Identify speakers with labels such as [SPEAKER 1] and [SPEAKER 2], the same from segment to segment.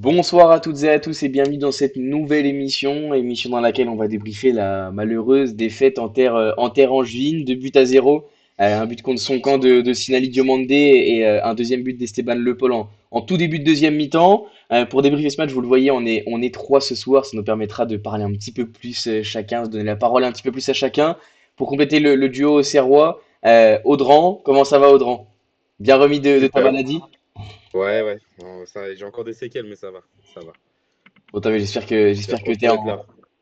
[SPEAKER 1] Bonsoir à toutes et à tous et bienvenue dans cette nouvelle émission dans laquelle on va débriefer la malheureuse défaite en terre angevine, 2 buts à 0, un but contre son camp de Sinali Diomandé et un deuxième but d'Esteban Le Pol en tout début de deuxième mi-temps. Pour débriefer ce match, vous le voyez, on est trois ce soir, ça nous permettra de parler un petit peu plus chacun, se donner la parole un petit peu plus à chacun. Pour compléter le duo serrois, Audran, comment ça va Audran? Bien remis de ta
[SPEAKER 2] Super.
[SPEAKER 1] maladie?
[SPEAKER 2] Ouais, ouais. Ça, j'ai encore des séquelles, mais ça va. Ça va.
[SPEAKER 1] Bon, t'as vu, j'espère que
[SPEAKER 2] Content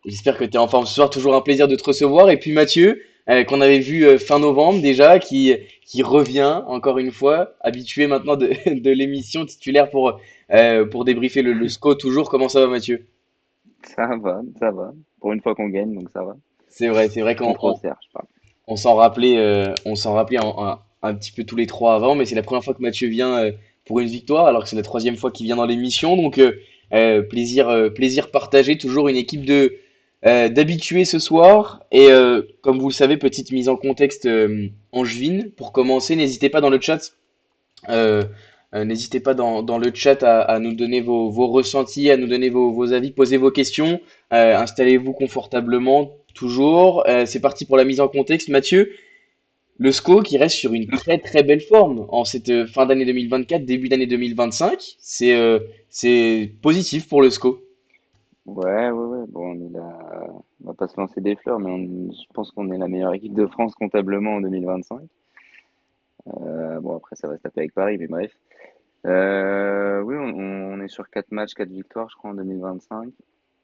[SPEAKER 2] d'être là.
[SPEAKER 1] t'es en forme ce soir. Toujours un plaisir de te recevoir. Et puis Mathieu, qu'on avait vu fin novembre déjà, qui revient encore une fois, habitué maintenant de, de l'émission titulaire pour débriefer le SCO toujours. Comment ça va, Mathieu?
[SPEAKER 3] Ça va, ça va. Pour une fois qu'on gagne, donc ça va.
[SPEAKER 1] C'est vrai qu'on
[SPEAKER 3] Contre Auxerre, je parle.
[SPEAKER 1] on s'en rappelait un petit peu tous les trois avant, mais c'est la première fois que Mathieu vient pour une victoire, alors que c'est la troisième fois qu'il vient dans l'émission. Donc plaisir partagé, toujours une équipe d'habitués ce soir. Et comme vous le savez, petite mise en contexte angevine. Pour commencer, euh, n'hésitez pas dans le chat à nous donner vos ressentis, à nous donner vos avis, posez vos questions. Installez-vous confortablement, toujours. C'est parti pour la mise en contexte. Mathieu, le SCO qui reste sur une très très belle forme en cette fin d'année 2024, début d'année 2025. C'est positif pour le SCO.
[SPEAKER 3] Ouais, ouais, ouais. Bon, on est là. On va pas se lancer des fleurs, mais je pense qu'on est la meilleure équipe de France comptablement en 2025. Bon, après, ça va se taper avec Paris, mais bref. Oui, on est sur 4 matchs, 4 victoires, je crois, en 2025.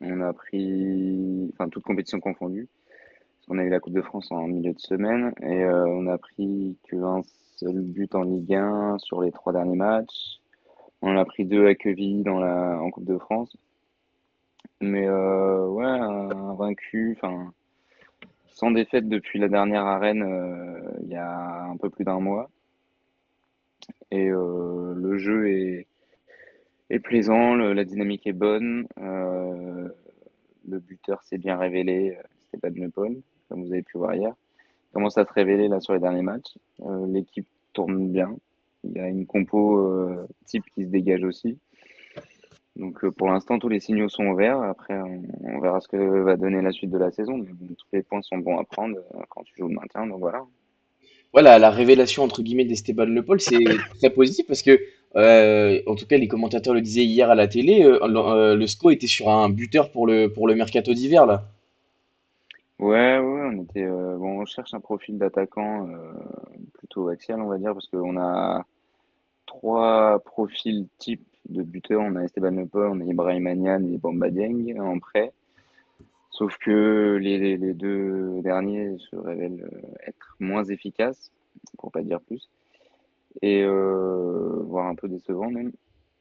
[SPEAKER 3] On a pris, enfin, toutes compétitions confondues. On a eu la Coupe de France en milieu de semaine et on a pris qu'un seul but en Ligue 1 sur les 3 derniers matchs. On en a pris deux à Quevilly en Coupe de France. Mais ouais, un vaincu, enfin, sans défaite depuis la dernière arène il y a un peu plus d'un mois. Et le jeu est plaisant, la dynamique est bonne. Le buteur s'est bien révélé, Stéphane Le Paul, comme vous avez pu voir hier. Il commence à se révéler là sur les derniers matchs. L'équipe tourne bien. Il y a une compo type qui se dégage aussi. Donc pour l'instant, tous les signaux sont au vert. Après, on verra ce que va donner la suite de la saison. Mais bon, tous les points sont bons à prendre quand tu joues le maintien. Donc voilà.
[SPEAKER 1] Voilà, la révélation entre guillemets d'Esteban Le Paul, c'est très positif parce que, en tout cas, les commentateurs le disaient hier à la télé, le SCO était sur un buteur pour le mercato d'hiver là.
[SPEAKER 3] Ouais, ouais, ouais, bon, on cherche un profil d'attaquant plutôt axial, on va dire, parce qu'on a trois profils type de buteurs. On a Esteban Le Paul, on a Ibrahim Niane et Bamba Dieng en prêt. Sauf que les deux derniers se révèlent être moins efficaces, pour pas dire plus, et voire un peu décevants même.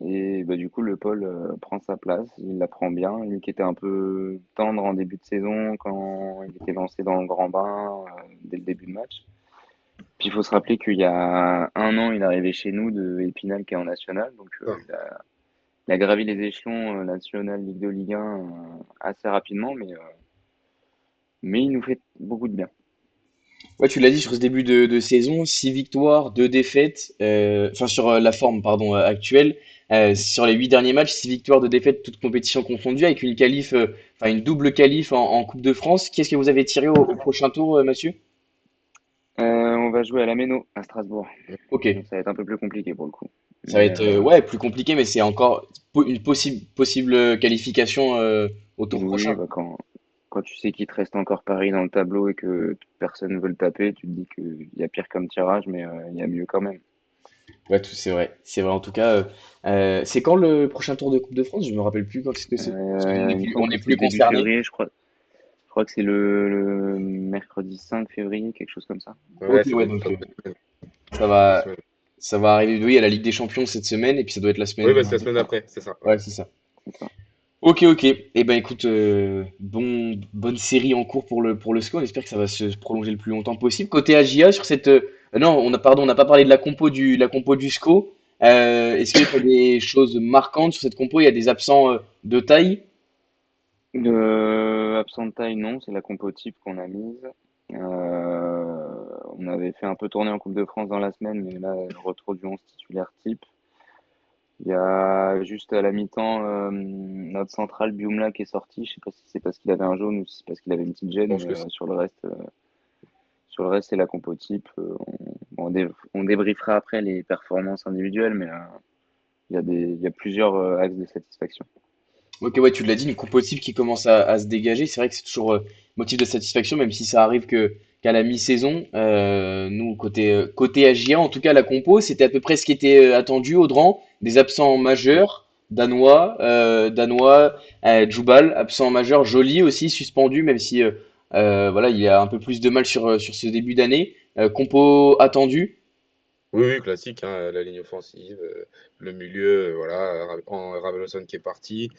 [SPEAKER 3] Et bah, du coup, le Paul prend sa place, il la prend bien. Lui qui était un peu tendre en début de saison, quand il était lancé dans le grand bain dès le début de match. Puis il faut se rappeler qu'il y a un an, il est arrivé chez nous de Épinal qui est en national, donc
[SPEAKER 2] Ah.
[SPEAKER 3] il a gravi les échelons national, Ligue 2, Ligue 1 assez rapidement, mais il nous fait beaucoup de bien.
[SPEAKER 1] Ouais, tu l'as dit sur ce début de saison, 6 victoires, 2 défaites, enfin sur la forme pardon actuelle, sur les 8 derniers matchs, 6 victoires, 2 défaites, toutes compétitions confondues, avec une qualif, enfin une double qualif en Coupe de France. Qu'est-ce que vous avez tiré au prochain tour, Mathieu?
[SPEAKER 3] On va jouer à la Méno à Strasbourg,
[SPEAKER 1] Ok.
[SPEAKER 3] donc ça va être un peu plus compliqué pour le coup.
[SPEAKER 1] Ça va
[SPEAKER 3] Mais
[SPEAKER 1] être ouais, plus compliqué, mais c'est encore une possible qualification au tour prochain.
[SPEAKER 3] oui, bah, quand tu sais qu'il te reste encore Paris dans le tableau et que personne ne veut le taper, tu te dis qu'il y a pire comme tirage, mais il y a mieux quand même.
[SPEAKER 1] Ouais, c'est vrai. C'est vrai. En tout cas, c'est quand le prochain tour de Coupe de France? Je me rappelle plus quand est-ce que c'est. Parce qu'on n'est
[SPEAKER 3] Il me
[SPEAKER 1] plus,
[SPEAKER 3] semble
[SPEAKER 1] on
[SPEAKER 3] que
[SPEAKER 1] n'est
[SPEAKER 3] c'est
[SPEAKER 1] plus
[SPEAKER 3] début
[SPEAKER 1] concerné.
[SPEAKER 3] février, je crois. Je crois que c'est le mercredi 5 février, quelque chose comme ça.
[SPEAKER 1] Ok,
[SPEAKER 2] Ouais, ça
[SPEAKER 1] ouais,
[SPEAKER 2] doit être
[SPEAKER 1] donc
[SPEAKER 2] fin de semaine.
[SPEAKER 1] ça
[SPEAKER 2] Fin de
[SPEAKER 1] va,
[SPEAKER 2] semaine.
[SPEAKER 1] ça va arriver, oui, à la Ligue des Champions cette semaine, et puis ça doit être la
[SPEAKER 2] Oui,
[SPEAKER 1] semaine.
[SPEAKER 2] bah, c'est la semaine après, c'est ça. Ouais.
[SPEAKER 1] Ouais, c'est ça.
[SPEAKER 3] C'est ça.
[SPEAKER 1] Ok, ok. Eh ben, écoute, bonne série en cours pour le score. On espère que ça va se prolonger le plus longtemps possible. Côté AGA, sur cette, non, pardon, on n'a pas parlé de la compo du SCO. Est-ce que tu as des choses marquantes sur cette compo? Il y a des absents de taille?
[SPEAKER 3] Absent de taille, non, c'est la compo type qu'on a mise. On avait fait un peu tourner en Coupe de France dans la semaine, mais là, retour du 11 titulaire type. Il y a juste à la mi-temps notre central Biumla qui est sorti. Je sais pas si c'est parce qu'il avait un jaune ou si c'est parce qu'il avait une petite
[SPEAKER 2] Je
[SPEAKER 3] gêne,
[SPEAKER 2] pense
[SPEAKER 3] mais
[SPEAKER 2] que c'est.
[SPEAKER 3] sur le reste c'est la compo type. On débriefera après les performances individuelles, mais il y a plusieurs axes de satisfaction.
[SPEAKER 1] Ok, ouais, tu l'as dit, une compo type qui commence à se dégager. C'est vrai que c'est toujours motif de satisfaction, même si ça arrive qu'à la mi-saison. Nous, côté AGA, en tout cas, la compo, c'était à peu près ce qui était attendu. Audran, des absents majeurs, Danois, Djoubal, absent majeur, Joly aussi, suspendu, même si voilà, il a un peu plus de mal sur ce début d'année. Compo attendu.
[SPEAKER 2] Oui, oui, classique, hein, la ligne offensive, le milieu, voilà, Raveloson qui est parti.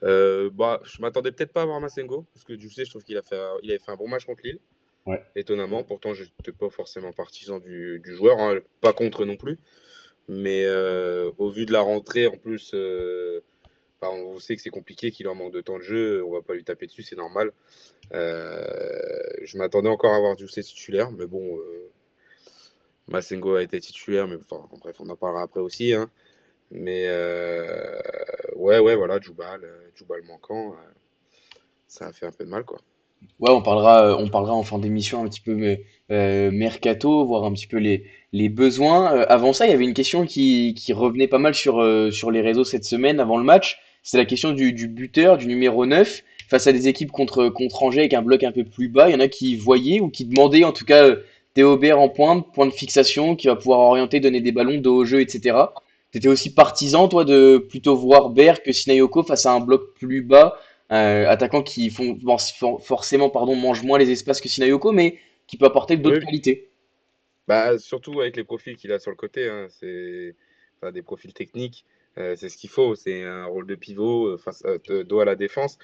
[SPEAKER 2] Bah, je m'attendais peut-être pas à voir Massengo, parce que je trouve il avait fait un bon match contre Lille,
[SPEAKER 1] Ouais.
[SPEAKER 2] étonnamment. Pourtant, je n'étais pas forcément partisan du joueur, hein, pas contre non plus. Mais au vu de la rentrée, en plus, bah, on sait que c'est compliqué, qu'il en manque de temps de jeu, on va pas lui taper dessus, c'est normal. Je m'attendais encore à voir Jussé titulaire, mais bon, Massengo a été titulaire, mais enfin, bref, on en parlera après aussi, hein. Mais ouais, ouais, voilà, Djoubal manquant, ça a fait un peu de mal, quoi.
[SPEAKER 1] Ouais, on parlera en fin d'émission un petit peu mercato, voir un petit peu les besoins. Avant ça, il y avait une question qui revenait pas mal sur les réseaux cette semaine avant le match. C'est la question du buteur, du numéro 9 face à des équipes contre Angers avec un bloc un peu plus bas. Il y en a qui voyaient ou qui demandaient en tout cas Théo Bair en pointe, point de fixation, qui va pouvoir orienter, donner des ballons, dos au jeu, etc. T'étais aussi partisan, toi, de plutôt voir Bair que Sinayoko face à un bloc plus bas, attaquant qui forcément pardon, mange moins les espaces que Sinayoko, mais qui peut apporter d'autres
[SPEAKER 2] Oui,
[SPEAKER 1] qualités.
[SPEAKER 2] bah, surtout avec les profils qu'il a sur le côté, hein, c'est enfin, des profils techniques, c'est ce qu'il faut. C'est un rôle de pivot dos à la défense.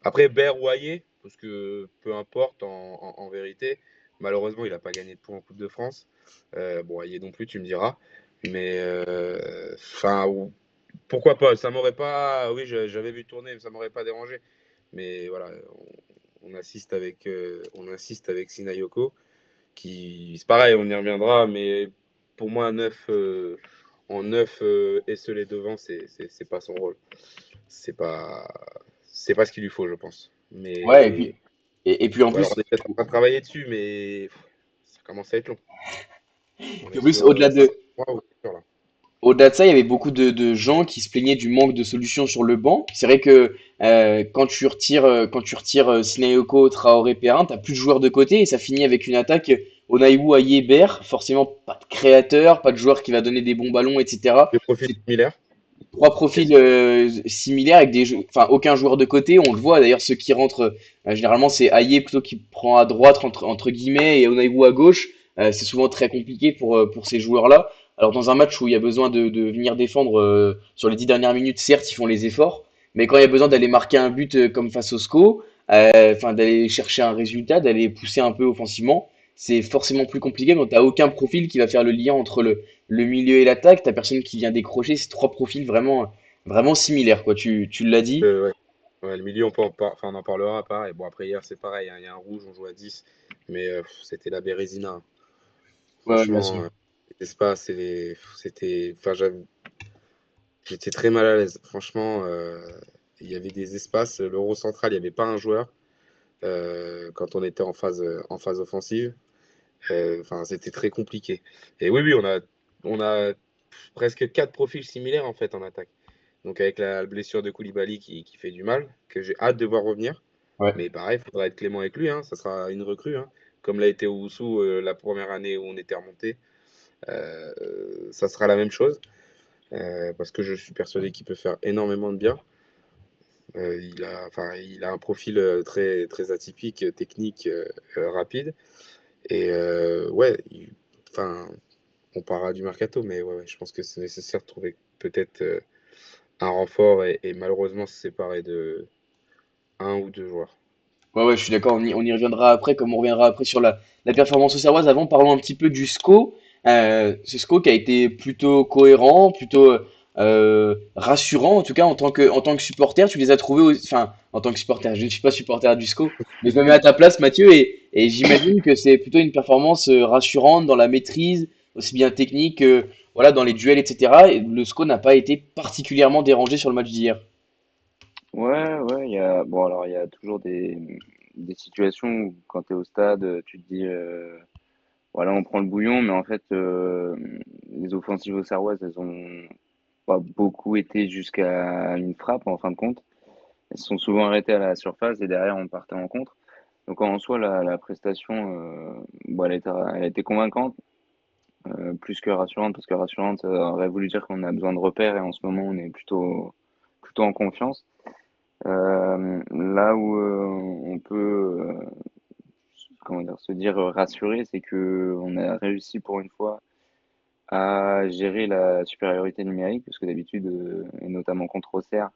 [SPEAKER 2] Après, Baer ou Ayer, parce que peu importe en vérité, malheureusement, il n'a pas gagné de points en Coupe de France. Bon, Ayer non plus, tu me diras. Mais enfin, pourquoi pas? Ça m'aurait pas. Oui, j'avais vu tourner, mais ça m'aurait pas dérangé. Mais voilà, on insiste avec Sinayoko qui c'est pareil, on y reviendra, mais pour moi, en neuf esselé devant, c'est pas son rôle. C'est pas, c'est pas ce qu'il lui faut, je pense.
[SPEAKER 1] Ouais,
[SPEAKER 2] Mais
[SPEAKER 1] et puis en
[SPEAKER 2] voilà,
[SPEAKER 1] plus,
[SPEAKER 2] on est peut-être en train de travailler dessus, mais ça commence à être long. On
[SPEAKER 1] puis
[SPEAKER 2] est
[SPEAKER 1] en plus
[SPEAKER 2] sur
[SPEAKER 1] au-delà
[SPEAKER 2] 5
[SPEAKER 1] de,
[SPEAKER 2] mois ou sur là.
[SPEAKER 1] Au-delà de ça, il y avait beaucoup de gens qui se plaignaient du manque de solutions sur le banc. C'est vrai que quand tu retires Sinayoko, Traoré, Perrin, t'as plus de joueurs de côté et ça finit avec une attaque Onaïwu, Ayer, Ber. Forcément, pas de créateur, pas de joueur qui va donner des bons ballons, etc.
[SPEAKER 2] Des profils
[SPEAKER 1] C'est
[SPEAKER 2] similaires,
[SPEAKER 1] trois profils
[SPEAKER 2] quasi.
[SPEAKER 1] similaires avec enfin aucun joueur de côté. On le voit d'ailleurs, ceux qui rentrent, généralement c'est Ayer plutôt qui prend à droite entre guillemets et Onaïwu à gauche. C'est souvent très compliqué pour ces joueurs-là. Alors dans un match où il y a besoin de venir défendre sur les 10 dernières minutes, certes ils font les efforts, mais quand il y a besoin d'aller marquer un but comme face au SCO, enfin d'aller chercher un résultat, d'aller pousser un peu offensivement, c'est forcément plus compliqué. Donc t'as aucun profil qui va faire le lien entre le milieu et l'attaque, t'as personne qui vient décrocher, c'est trois profils vraiment similaires, quoi. Tu l'as dit.
[SPEAKER 2] Ouais. Ouais, le milieu, enfin, on en parlera pareil. Bon, après, hier, c'est pareil, hein, il y a un rouge, on joue à 10, mais c'était la Bérésina.
[SPEAKER 1] Ouais, ouais, bien sûr.
[SPEAKER 2] Franchement, l'espace, enfin, j'étais très mal à l'aise. Franchement, il y avait des espaces. L'euro central, il n'y avait pas un joueur quand on était en phase offensive. Enfin, c'était très compliqué. Et oui, oui, on a presque quatre profils similaires en fait en attaque. Donc avec la blessure de Koulibaly qui fait du mal, que j'ai hâte de voir revenir.
[SPEAKER 1] Ouais.
[SPEAKER 2] Mais pareil, il faudra être clément avec lui, hein. Ça sera une recrue, hein. Comme l'a été Owusu la première année où on était remonté. Ça sera la même chose. Parce que je suis persuadé qu'il peut faire énormément de bien. Il a un profil très, très atypique, technique, rapide. Et ouais, enfin, on parlera du mercato, mais ouais, ouais, je pense que c'est nécessaire de trouver peut-être un renfort et malheureusement se séparer de un ou deux joueurs.
[SPEAKER 1] Ouais, ouais, je suis d'accord, on y reviendra après, comme on reviendra après sur la performance auxerroise. Avant, parlons un petit peu du SCO. Ce SCO qui a été plutôt cohérent, plutôt rassurant, en tout cas en tant que supporter. Tu les as trouvés, enfin, en tant que supporter, je ne suis pas supporter du SCO, mais je me mets à ta place, Mathieu, et j'imagine que c'est plutôt une performance rassurante dans la maîtrise, aussi bien technique voilà, dans les duels, etc. Et le SCO n'a pas été particulièrement dérangé sur le match d'hier.
[SPEAKER 3] Ouais, ouais, bon, alors, il y a toujours des situations où, quand tu es au stade, tu te dis, voilà, on prend le bouillon, mais en fait, les offensives auxerroises, elles ont pas beaucoup été jusqu'à une frappe, en fin de compte. Elles se sont souvent arrêtées à la surface et derrière, on partait en contre. Donc, en soi, la prestation, bon, elle a été convaincante, plus que rassurante, parce que rassurante, ça aurait voulu dire qu'on a besoin de repères et en ce moment, on est plutôt en confiance. Là où on peut comment dire, se dire rassuré, c'est que on a réussi pour une fois à gérer la supériorité numérique, parce que d'habitude, et notamment contre Auxerre,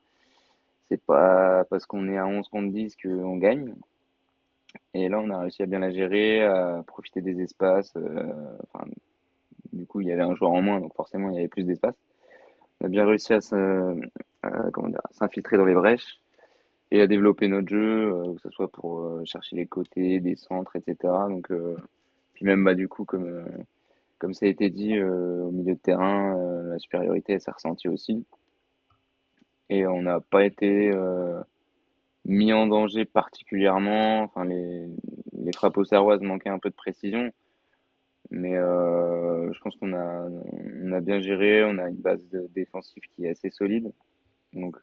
[SPEAKER 3] c'est pas parce qu'on est à 11 contre 10 qu'on gagne. Et là, on a réussi à bien la gérer, à profiter des espaces. Enfin, du coup, il y avait un joueur en moins, donc forcément, il y avait plus d'espace. On a bien réussi comment dire, à s'infiltrer dans les brèches et à développer notre jeu, que ce soit pour chercher les côtés, des centres, etc. Donc, puis même, bah, du coup, comme ça a été dit, au milieu de terrain, la supériorité, elle s'est ressentie aussi. Et on n'a pas été mis en danger particulièrement. Enfin, les frappes auxerroises manquaient un peu de précision. Mais je pense on a bien géré. On a une base défensive qui est assez solide. Donc,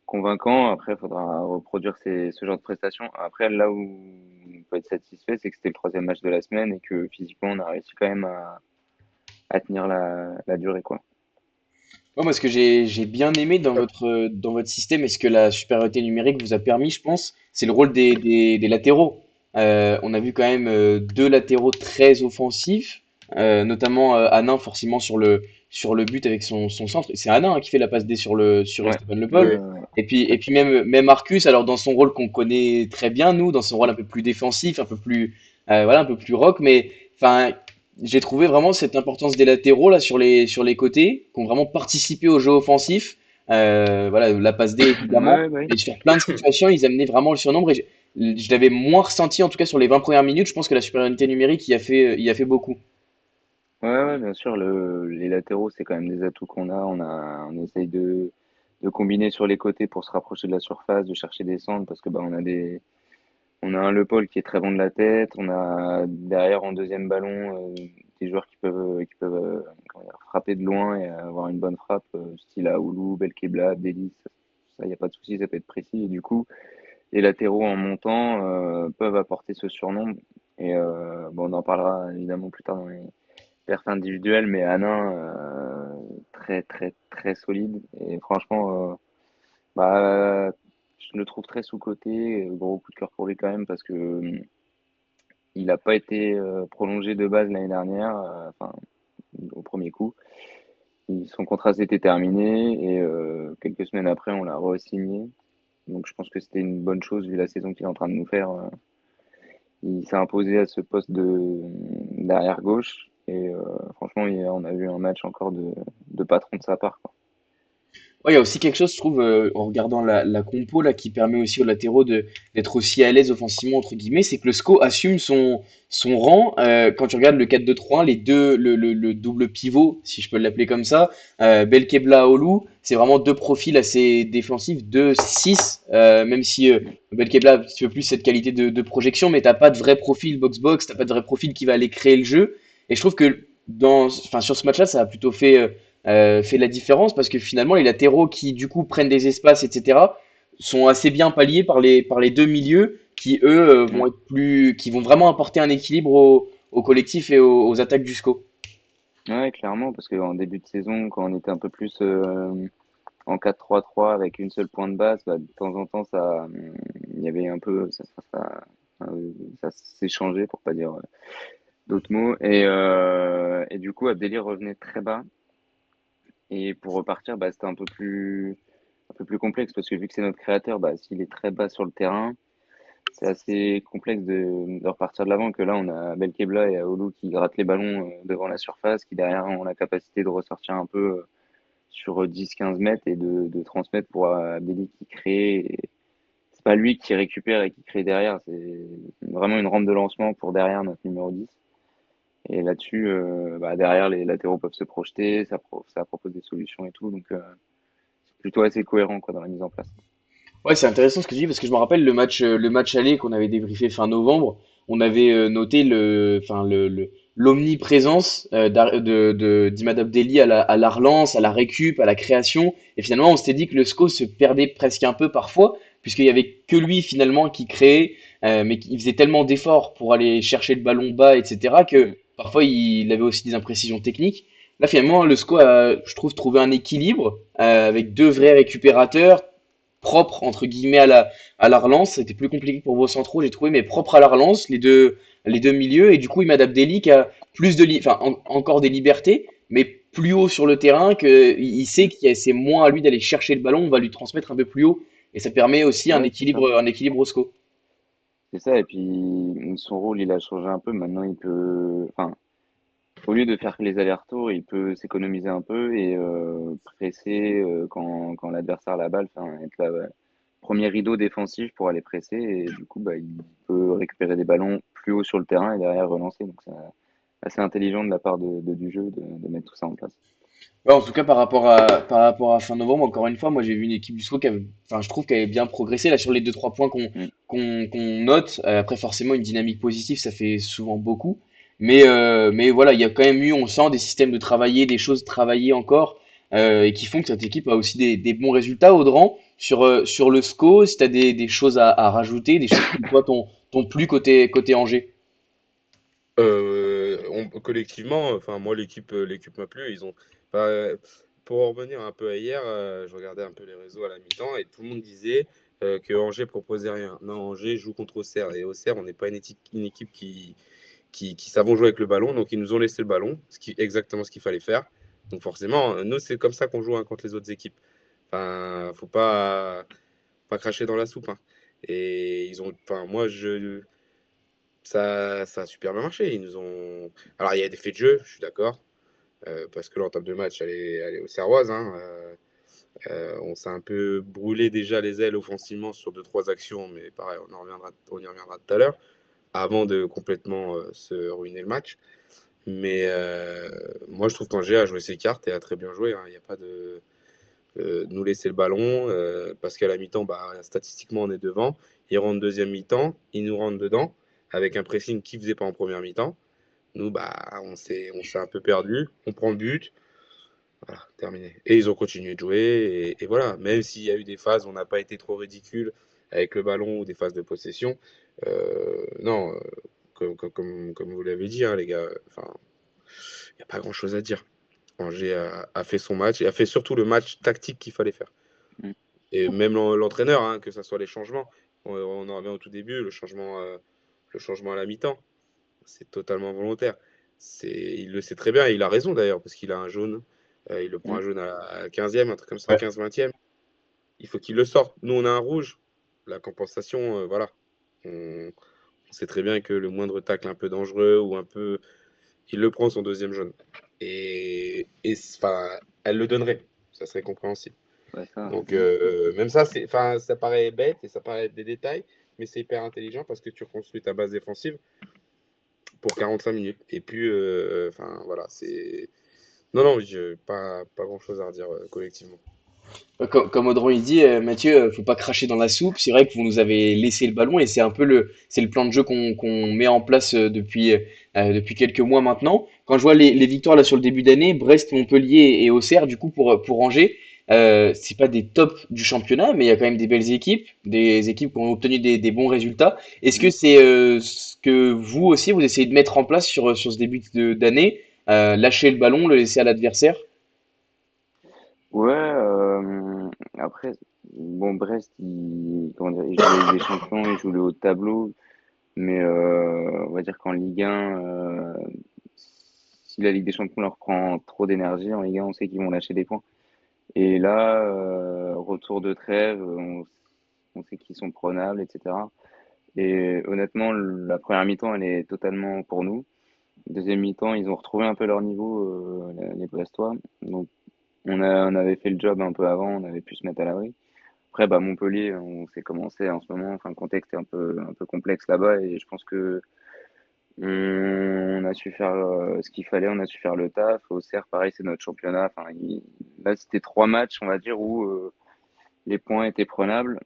[SPEAKER 3] convaincant. Après, il faudra reproduire ce genre de prestations. Après, là où on peut être satisfait, c'est que c'était le troisième match de la semaine et que physiquement, on a réussi quand même à tenir la durée, quoi.
[SPEAKER 1] Moi, ce que j'ai bien aimé dans votre système et ce que la supériorité numérique vous a permis, je pense, c'est le rôle des latéraux. On a vu quand même deux latéraux très offensifs, notamment Hanin forcément sur le but avec son centre. C'est Hanin, hein, qui fait la passe D sur
[SPEAKER 3] Ouais,
[SPEAKER 1] Esteban Le
[SPEAKER 3] ouais,
[SPEAKER 1] Pol.
[SPEAKER 3] ouais, ouais.
[SPEAKER 1] Et puis même Marcus, alors dans son rôle qu'on connaît très bien, nous, dans son rôle un peu plus défensif, un peu plus, voilà, un peu plus rock, mais enfin, j'ai trouvé vraiment cette importance des latéraux là sur les côtés, qui ont vraiment participé au jeu offensif. Voilà, la passe D évidemment,
[SPEAKER 3] Ouais, ouais.
[SPEAKER 1] et sur plein de situations, ils amenaient vraiment le surnombre. Et je l'avais moins ressenti en tout cas sur les 20 premières minutes. Je pense que la supériorité numérique y a fait beaucoup.
[SPEAKER 3] Ouais, ouais, bien sûr, les latéraux, c'est quand même des atouts qu'on a. On essaye de combiner sur les côtés pour se rapprocher de la surface, de chercher des centres, parce que bah, on a un Le Paul qui est très bon de la tête. On a derrière en deuxième ballon des joueurs qui peuvent comment dire, frapper de loin et avoir une bonne frappe, style Aoulou, Belkebla, Delis. Ça, y a pas de souci, ça peut être précis. Et du coup, les latéraux en montant peuvent apporter ce surnom. Et bon, on en parlera évidemment plus tard dans les pertes individuelles, mais Hanin, très très très solide. Et franchement, bah, je le trouve très sous-coté. Gros coup de cœur pour lui quand même parce que il n'a pas été prolongé de base l'année dernière, enfin au premier coup. Son contrat s'était terminé et quelques semaines après, on l'a re-signé. Donc je pense que c'était une bonne chose vu la saison qu'il est en train de nous faire. Il s'est imposé à ce poste de d'arrière gauche et franchement, on a vu un match encore de patron de sa part, quoi.
[SPEAKER 1] Ouais, il y a aussi quelque chose, je trouve, en regardant la compo là, qui permet aussi aux latéraux d'être aussi à l'aise offensivement, entre guillemets, c'est que le SCO assume son rang. Quand tu regardes le 4-2-3-1, le double pivot, si je peux l'appeler comme ça, Belkebla Olu, c'est vraiment deux profils assez défensifs, 2-6, même si Belkebla a un petit peu plus cette qualité de projection, mais t'as pas de vrai profil box-box, t'as pas de vrai profil qui va aller créer le jeu. Et je trouve que enfin, sur ce match-là, ça a plutôt fait la différence parce que finalement, les latéraux qui, du coup, prennent des espaces, etc., sont assez bien palliés par les deux milieux qui, eux,
[SPEAKER 3] Mm.
[SPEAKER 1] qui vont vraiment apporter un équilibre au collectif et aux attaques du SCO.
[SPEAKER 3] Ouais, clairement, parce qu'en début de saison, quand on était un peu plus en 4-3-3 avec une seule pointe basse, bah, de temps en temps, il y avait un peu, ça s'est changé pour pas dire d'autres mots. Et du coup, Abdelli revenait très bas. Et pour repartir, bah, c'était un peu plus complexe parce que vu que c'est notre créateur, bah, s'il est très bas sur le terrain, c'est assez complexe de repartir de l'avant. Que là, on a Belkebla et Aoulou qui grattent les ballons devant la surface, qui derrière ont la capacité de ressortir un peu sur 10-15 mètres et de transmettre pour Abdelli qui crée. C'est pas lui qui récupère et qui crée derrière, c'est vraiment une rampe de lancement pour derrière notre numéro 10. Et là-dessus, derrière, les latéraux peuvent se projeter, ça propose des solutions et tout. Donc, c'est plutôt assez cohérent quoi, dans la mise en place.
[SPEAKER 1] Ouais, c'est intéressant ce que tu dis parce que je me rappelle le match aller qu'on avait débriefé fin novembre. On avait noté l'omniprésence d'Imad Abdelli à la relance, à la récup, à la création. Et finalement, on s'était dit que le SCO se perdait presque un peu parfois, puisqu'il y avait que lui finalement qui créait, mais il faisait tellement d'efforts pour aller chercher le ballon bas, etc., que
[SPEAKER 3] Mm.
[SPEAKER 1] parfois il avait aussi des imprécisions techniques. Là, finalement, le SCO a, je trouve, trouvé un équilibre avec deux vrais récupérateurs propre entre guillemets à la relance. C'était plus compliqué pour vos centraux, j'ai trouvé, mais propre à la relance, les deux milieux. Et du coup, il Abdelli qui a plus de encore des libertés, mais plus haut sur le terrain, que il sait que c'est moins à lui d'aller chercher le ballon, on va lui transmettre un peu plus haut. Et ça permet aussi
[SPEAKER 3] Ouais, c'est ça.
[SPEAKER 1] un équilibre au SCO.
[SPEAKER 3] C'est ça. Et puis, son rôle, il a changé un peu. Maintenant, enfin, au lieu de faire les allers-retours, il peut s'économiser un peu et presser quand l'adversaire a la balle, enfin, être là, ouais, premier rideau défensif pour aller presser. Et du coup, il peut récupérer des ballons plus haut sur le terrain et derrière relancer. Donc, c'est assez intelligent de la part du jeu de mettre tout ça en place.
[SPEAKER 1] Ouais, en tout cas, par rapport à fin novembre, encore une fois, moi j'ai vu une équipe du SCO qui avait, enfin, je trouve qu'elle avait bien progressé là sur les deux trois points
[SPEAKER 3] Mm.
[SPEAKER 1] qu'on note. Après, forcément, une dynamique positive, ça fait souvent beaucoup. Mais voilà, il y a quand même eu, on sent des systèmes de travailler, des choses travaillées encore, et qui font que cette équipe a aussi des bons résultats. Audran, sur le SCO, si tu as des choses à rajouter, des choses qui, toi, t'ont plu côté Angers.
[SPEAKER 2] Collectivement, enfin moi l'équipe m'a plu. Bah, pour en revenir un peu à hier, je regardais un peu les réseaux à la mi-temps et tout le monde disait que Angers proposait rien. Non, Angers joue contre Auxerre et Auxerre, on n'est pas une équipe qui savons jouer avec le ballon, donc ils nous ont laissé le ballon, exactement ce qu'il fallait faire. Donc forcément, nous c'est comme ça qu'on joue hein, contre les autres équipes. Enfin, faut pas cracher dans la soupe, hein. Et enfin moi ça a super bien marché. Ils nous ont. Alors, il y a des faits de jeu, je suis d'accord, parce que l'entame de match, elle est aux Serroises, hein. On s'est un peu brûlé déjà les ailes offensivement sur deux, trois actions, mais pareil, on y reviendra tout à l'heure, avant de complètement se ruiner le match. Mais moi, je trouve qu'Angers a joué ses cartes et a très bien joué, hein. Il n'y a pas de nous laisser le ballon, parce qu'à la mi-temps, statistiquement, on est devant. Ils rentrent deuxième mi-temps, ils nous rentrent dedans, avec un pressing qu'ils ne faisaient pas en première mi-temps. Nous, on s'est un peu perdu. On prend le but. Voilà, terminé. Et ils ont continué de jouer. Et voilà, même s'il y a eu des phases où on n'a pas été trop ridicule avec le ballon ou des phases de possession, non, comme vous l'avez dit, hein, les gars, enfin, il n'y a pas grand-chose à dire. Angers a fait son match et a fait surtout le match tactique qu'il fallait faire.
[SPEAKER 3] Mm.
[SPEAKER 2] Et même l'entraîneur, hein, que ce soit les changements. On en revient au tout début, le changement à la mi-temps. C'est totalement volontaire. Il le sait très bien, et il a raison d'ailleurs, parce qu'il a un jaune. Il le prend
[SPEAKER 3] Mm.
[SPEAKER 2] un jaune à la 15e, un truc comme ça,
[SPEAKER 1] Ouais.
[SPEAKER 2] 15-20e. Il faut qu'il le sorte. Nous, on a un rouge. La compensation, voilà. On sait très bien que le moindre tacle un peu dangereux ou un peu. Il le prend son deuxième jaune. Enfin, elle le donnerait. Ça serait compréhensible.
[SPEAKER 3] Ouais, ça.
[SPEAKER 2] Donc, même ça, enfin, ça paraît bête et ça paraît être des détails, mais c'est hyper intelligent parce que tu reconstruis ta base défensive pour 45 minutes. Et puis, enfin, voilà, c'est. Non, non, pas grand-chose à redire collectivement.
[SPEAKER 1] Comme Audran il dit, Mathieu, faut pas cracher dans la soupe. C'est vrai que vous nous avez laissé le ballon et c'est un peu c'est le plan de jeu qu'on met en place depuis quelques mois maintenant. Quand je vois les victoires là sur le début d'année, Brest, Montpellier et Auxerre, du coup pour Angers, c'est pas des tops du championnat, mais il y a quand même des équipes qui ont obtenu des bons résultats. Est-ce que
[SPEAKER 3] Mm.
[SPEAKER 1] c'est ce que vous aussi vous essayez de mettre en place sur ce début d'année, lâcher le ballon, le laisser à l'adversaire?
[SPEAKER 3] Ouais, après, bon, Brest, comment dire, il joue la Ligue des Champions, il joue le haut de tableau, mais on va dire qu'en Ligue 1, si la Ligue des Champions leur prend trop d'énergie, en Ligue 1, on sait qu'ils vont lâcher des points. Et là, retour de trêve, on sait qu'ils sont prenables, etc. Et honnêtement, la première mi-temps, elle est totalement pour nous. Deuxième mi-temps, ils ont retrouvé un peu leur niveau, les Brestois. Donc, on avait fait le job un peu avant, on avait pu se mettre à l'abri. Après, Montpellier, on sait comment c'est en ce moment. Enfin, le contexte est un peu complexe là-bas et je pense que On a su faire ce qu'il fallait, on a su faire le taf. Auxerre, pareil, c'est notre championnat. Enfin, là, c'était 3 matchs, on va dire, où les points étaient prenables.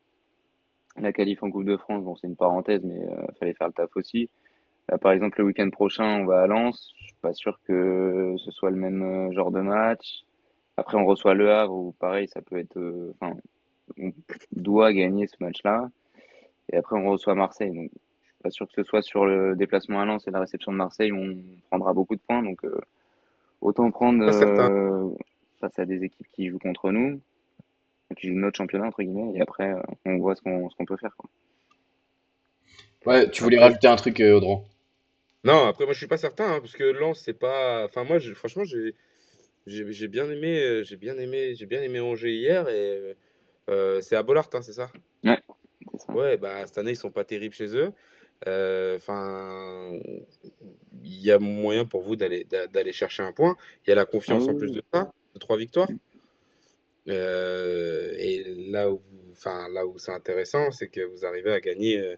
[SPEAKER 3] La qualif en Coupe de France, bon, c'est une parenthèse, mais fallait faire le taf aussi. Là, par exemple, le week-end prochain, on va à Lens. Je suis pas sûr que ce soit le même genre de match. Après, on reçoit Le Havre, où pareil, ça peut être. Enfin, on doit gagner ce match-là. Et après, on reçoit Marseille. Donc, je suis pas sûr que ce soit sur le déplacement à Lens et la réception de Marseille où on prendra beaucoup de points. Donc, autant prendre
[SPEAKER 2] Pas certain.
[SPEAKER 3] face à des équipes qui jouent contre nous, qui jouent notre championnat, entre guillemets. Et après, on voit ce qu'on peut faire, quoi.
[SPEAKER 1] Ouais, tu voulais
[SPEAKER 2] Après,
[SPEAKER 1] rajouter un truc, Audran.
[SPEAKER 2] non, après, moi, je suis pas certain, parce que Lens, c'est pas. Enfin, moi, franchement, j'ai bien aimé Angers hier, et c'est à Bollaert, hein, c'est ça?
[SPEAKER 3] Ouais, c'est ça.
[SPEAKER 2] Ouais, bah, cette année, ils sont pas terribles chez eux. Enfin, il y a moyen pour vous d'aller chercher un point. Il y a la
[SPEAKER 3] Ah
[SPEAKER 2] confiance en plus
[SPEAKER 3] oui,
[SPEAKER 2] de ça, de 3 victoires.
[SPEAKER 3] oui,
[SPEAKER 2] Et là où c'est intéressant, c'est que vous arrivez à gagner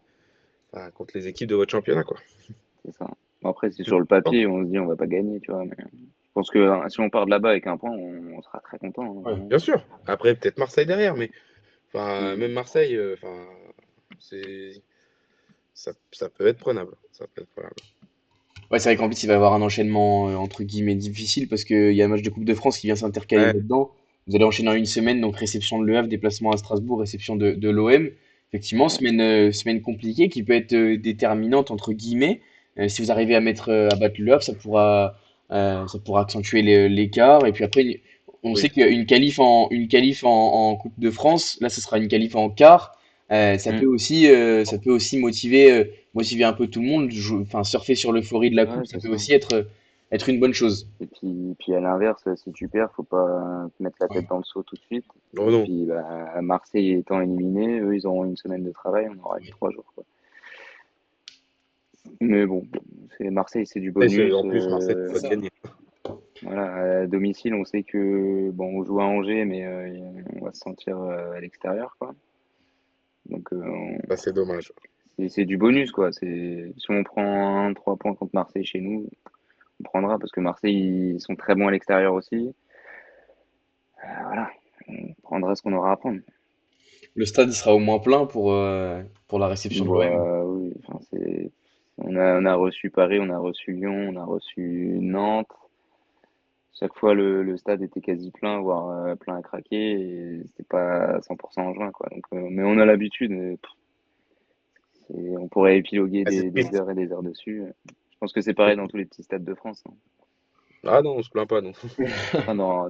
[SPEAKER 2] enfin, contre les équipes de votre championnat, quoi.
[SPEAKER 3] c'est ça. Bon, après, c'est sur le papier, on se dit on va pas gagner, tu vois. Mais je pense que si on part de là-bas avec un point, on sera très content, hein,
[SPEAKER 1] Ouais.
[SPEAKER 3] vraiment.
[SPEAKER 2] Bien sûr. Après, peut-être Marseille derrière, mais enfin,
[SPEAKER 3] Mm.
[SPEAKER 2] même Marseille, enfin, c'est ça peut être prenable. Ça peut être prenable.
[SPEAKER 1] Ouais, c'est vrai qu'en plus, il va y avoir un enchaînement entre guillemets difficile parce qu'il y a un match de Coupe de France qui vient s'intercaler
[SPEAKER 2] Ouais,
[SPEAKER 1] là-dedans. Vous allez enchaîner en une semaine, donc réception de Le Havre, déplacement à Strasbourg, réception de l'OM. Effectivement,
[SPEAKER 3] Ouais,
[SPEAKER 1] semaine compliquée qui peut être déterminante entre guillemets. Si vous arrivez à battre Le Havre, ça pourra accentuer l'écart. Et puis après, on sait
[SPEAKER 2] oui.
[SPEAKER 1] une qualif en Coupe de France, là, ce sera une qualif en quart.
[SPEAKER 3] Mm.
[SPEAKER 1] Ça peut aussi motiver un peu tout le monde. Enfin, surfer sur l'euphorie de la coupe,
[SPEAKER 3] Ouais,
[SPEAKER 1] ça
[SPEAKER 3] c'est
[SPEAKER 1] peut
[SPEAKER 3] ça.
[SPEAKER 1] aussi être une bonne chose.
[SPEAKER 3] Et puis à l'inverse, si tu perds, faut pas te mettre la
[SPEAKER 1] Ouais.
[SPEAKER 3] tête dans le seau tout de suite.
[SPEAKER 2] Oh
[SPEAKER 3] Et
[SPEAKER 2] non.
[SPEAKER 3] puis bah, Marseille étant éliminé, eux, ils auront une semaine de travail, on aura que 3 jours, quoi. Mais bon, Marseille, c'est du
[SPEAKER 2] Et
[SPEAKER 3] bonus.
[SPEAKER 2] en plus, Marseille
[SPEAKER 1] C'est
[SPEAKER 2] va
[SPEAKER 1] ça.
[SPEAKER 2] gagner.
[SPEAKER 3] Voilà, à domicile, on sait que bon, on joue à Angers, mais on va se sentir à l'extérieur, quoi. Donc
[SPEAKER 2] Bah, c'est dommage.
[SPEAKER 3] c'est du bonus, quoi. Si on prend 3 points contre Marseille chez nous, on prendra parce que Marseille, ils sont très bons à l'extérieur aussi. Voilà, on prendra ce qu'on aura à prendre.
[SPEAKER 1] Le stade il sera au moins plein pour la réception de l'OM.
[SPEAKER 3] Bah, oui, enfin, on a reçu Paris, on a reçu Lyon, on a reçu Nantes. Chaque fois, le stade était quasi plein, voire plein à craquer, et c'était pas 100% en juin, quoi. Donc, mais on a l'habitude, on pourrait épiloguer
[SPEAKER 2] Ah, c'est
[SPEAKER 3] des
[SPEAKER 2] triste.
[SPEAKER 3] heures et des heures dessus. Je pense que c'est pareil dans tous les petits stades de France, hein.
[SPEAKER 2] Ah non, on se plaint pas, non.
[SPEAKER 3] Enfin, dans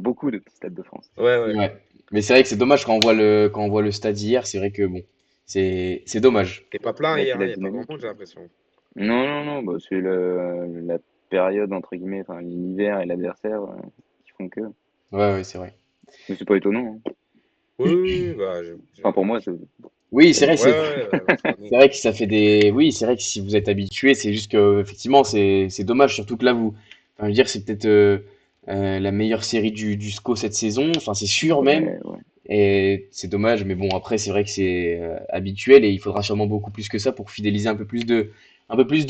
[SPEAKER 3] beaucoup de petits stades de France.
[SPEAKER 2] Ouais, ouais.
[SPEAKER 1] Ouais. Mais c'est vrai que c'est dommage quand on voit le stade hier. C'est vrai que bon, c'est dommage.
[SPEAKER 2] T'es pas plein
[SPEAKER 3] Et
[SPEAKER 2] hier,
[SPEAKER 3] puis
[SPEAKER 2] hein,
[SPEAKER 3] la
[SPEAKER 2] y a pas grand monde,
[SPEAKER 3] dynamique.
[SPEAKER 2] j'ai l'impression.
[SPEAKER 3] Non, non, non, bah, c'est la période, entre guillemets, enfin, l'hiver et l'adversaire qui font que.
[SPEAKER 1] Ouais, ouais, c'est vrai.
[SPEAKER 3] Mais c'est pas étonnant, hein.
[SPEAKER 2] Oui, oui, oui, bah,
[SPEAKER 3] Enfin, pour moi,
[SPEAKER 1] Oui,
[SPEAKER 3] c'est
[SPEAKER 1] c'est vrai,
[SPEAKER 3] normal.
[SPEAKER 2] ouais, ouais, ouais, enfin,
[SPEAKER 1] c'est vrai que ça fait des. Oui, c'est vrai que si vous êtes habitué, c'est juste que effectivement, c'est dommage. Surtout que là, enfin, je veux dire, c'est peut-être la meilleure série du SCO cette saison. Enfin, c'est sûr même.
[SPEAKER 3] Ouais, ouais.
[SPEAKER 1] Et c'est dommage, mais bon, après, c'est vrai que c'est habituel et il faudra sûrement beaucoup plus que ça pour fidéliser un peu plus de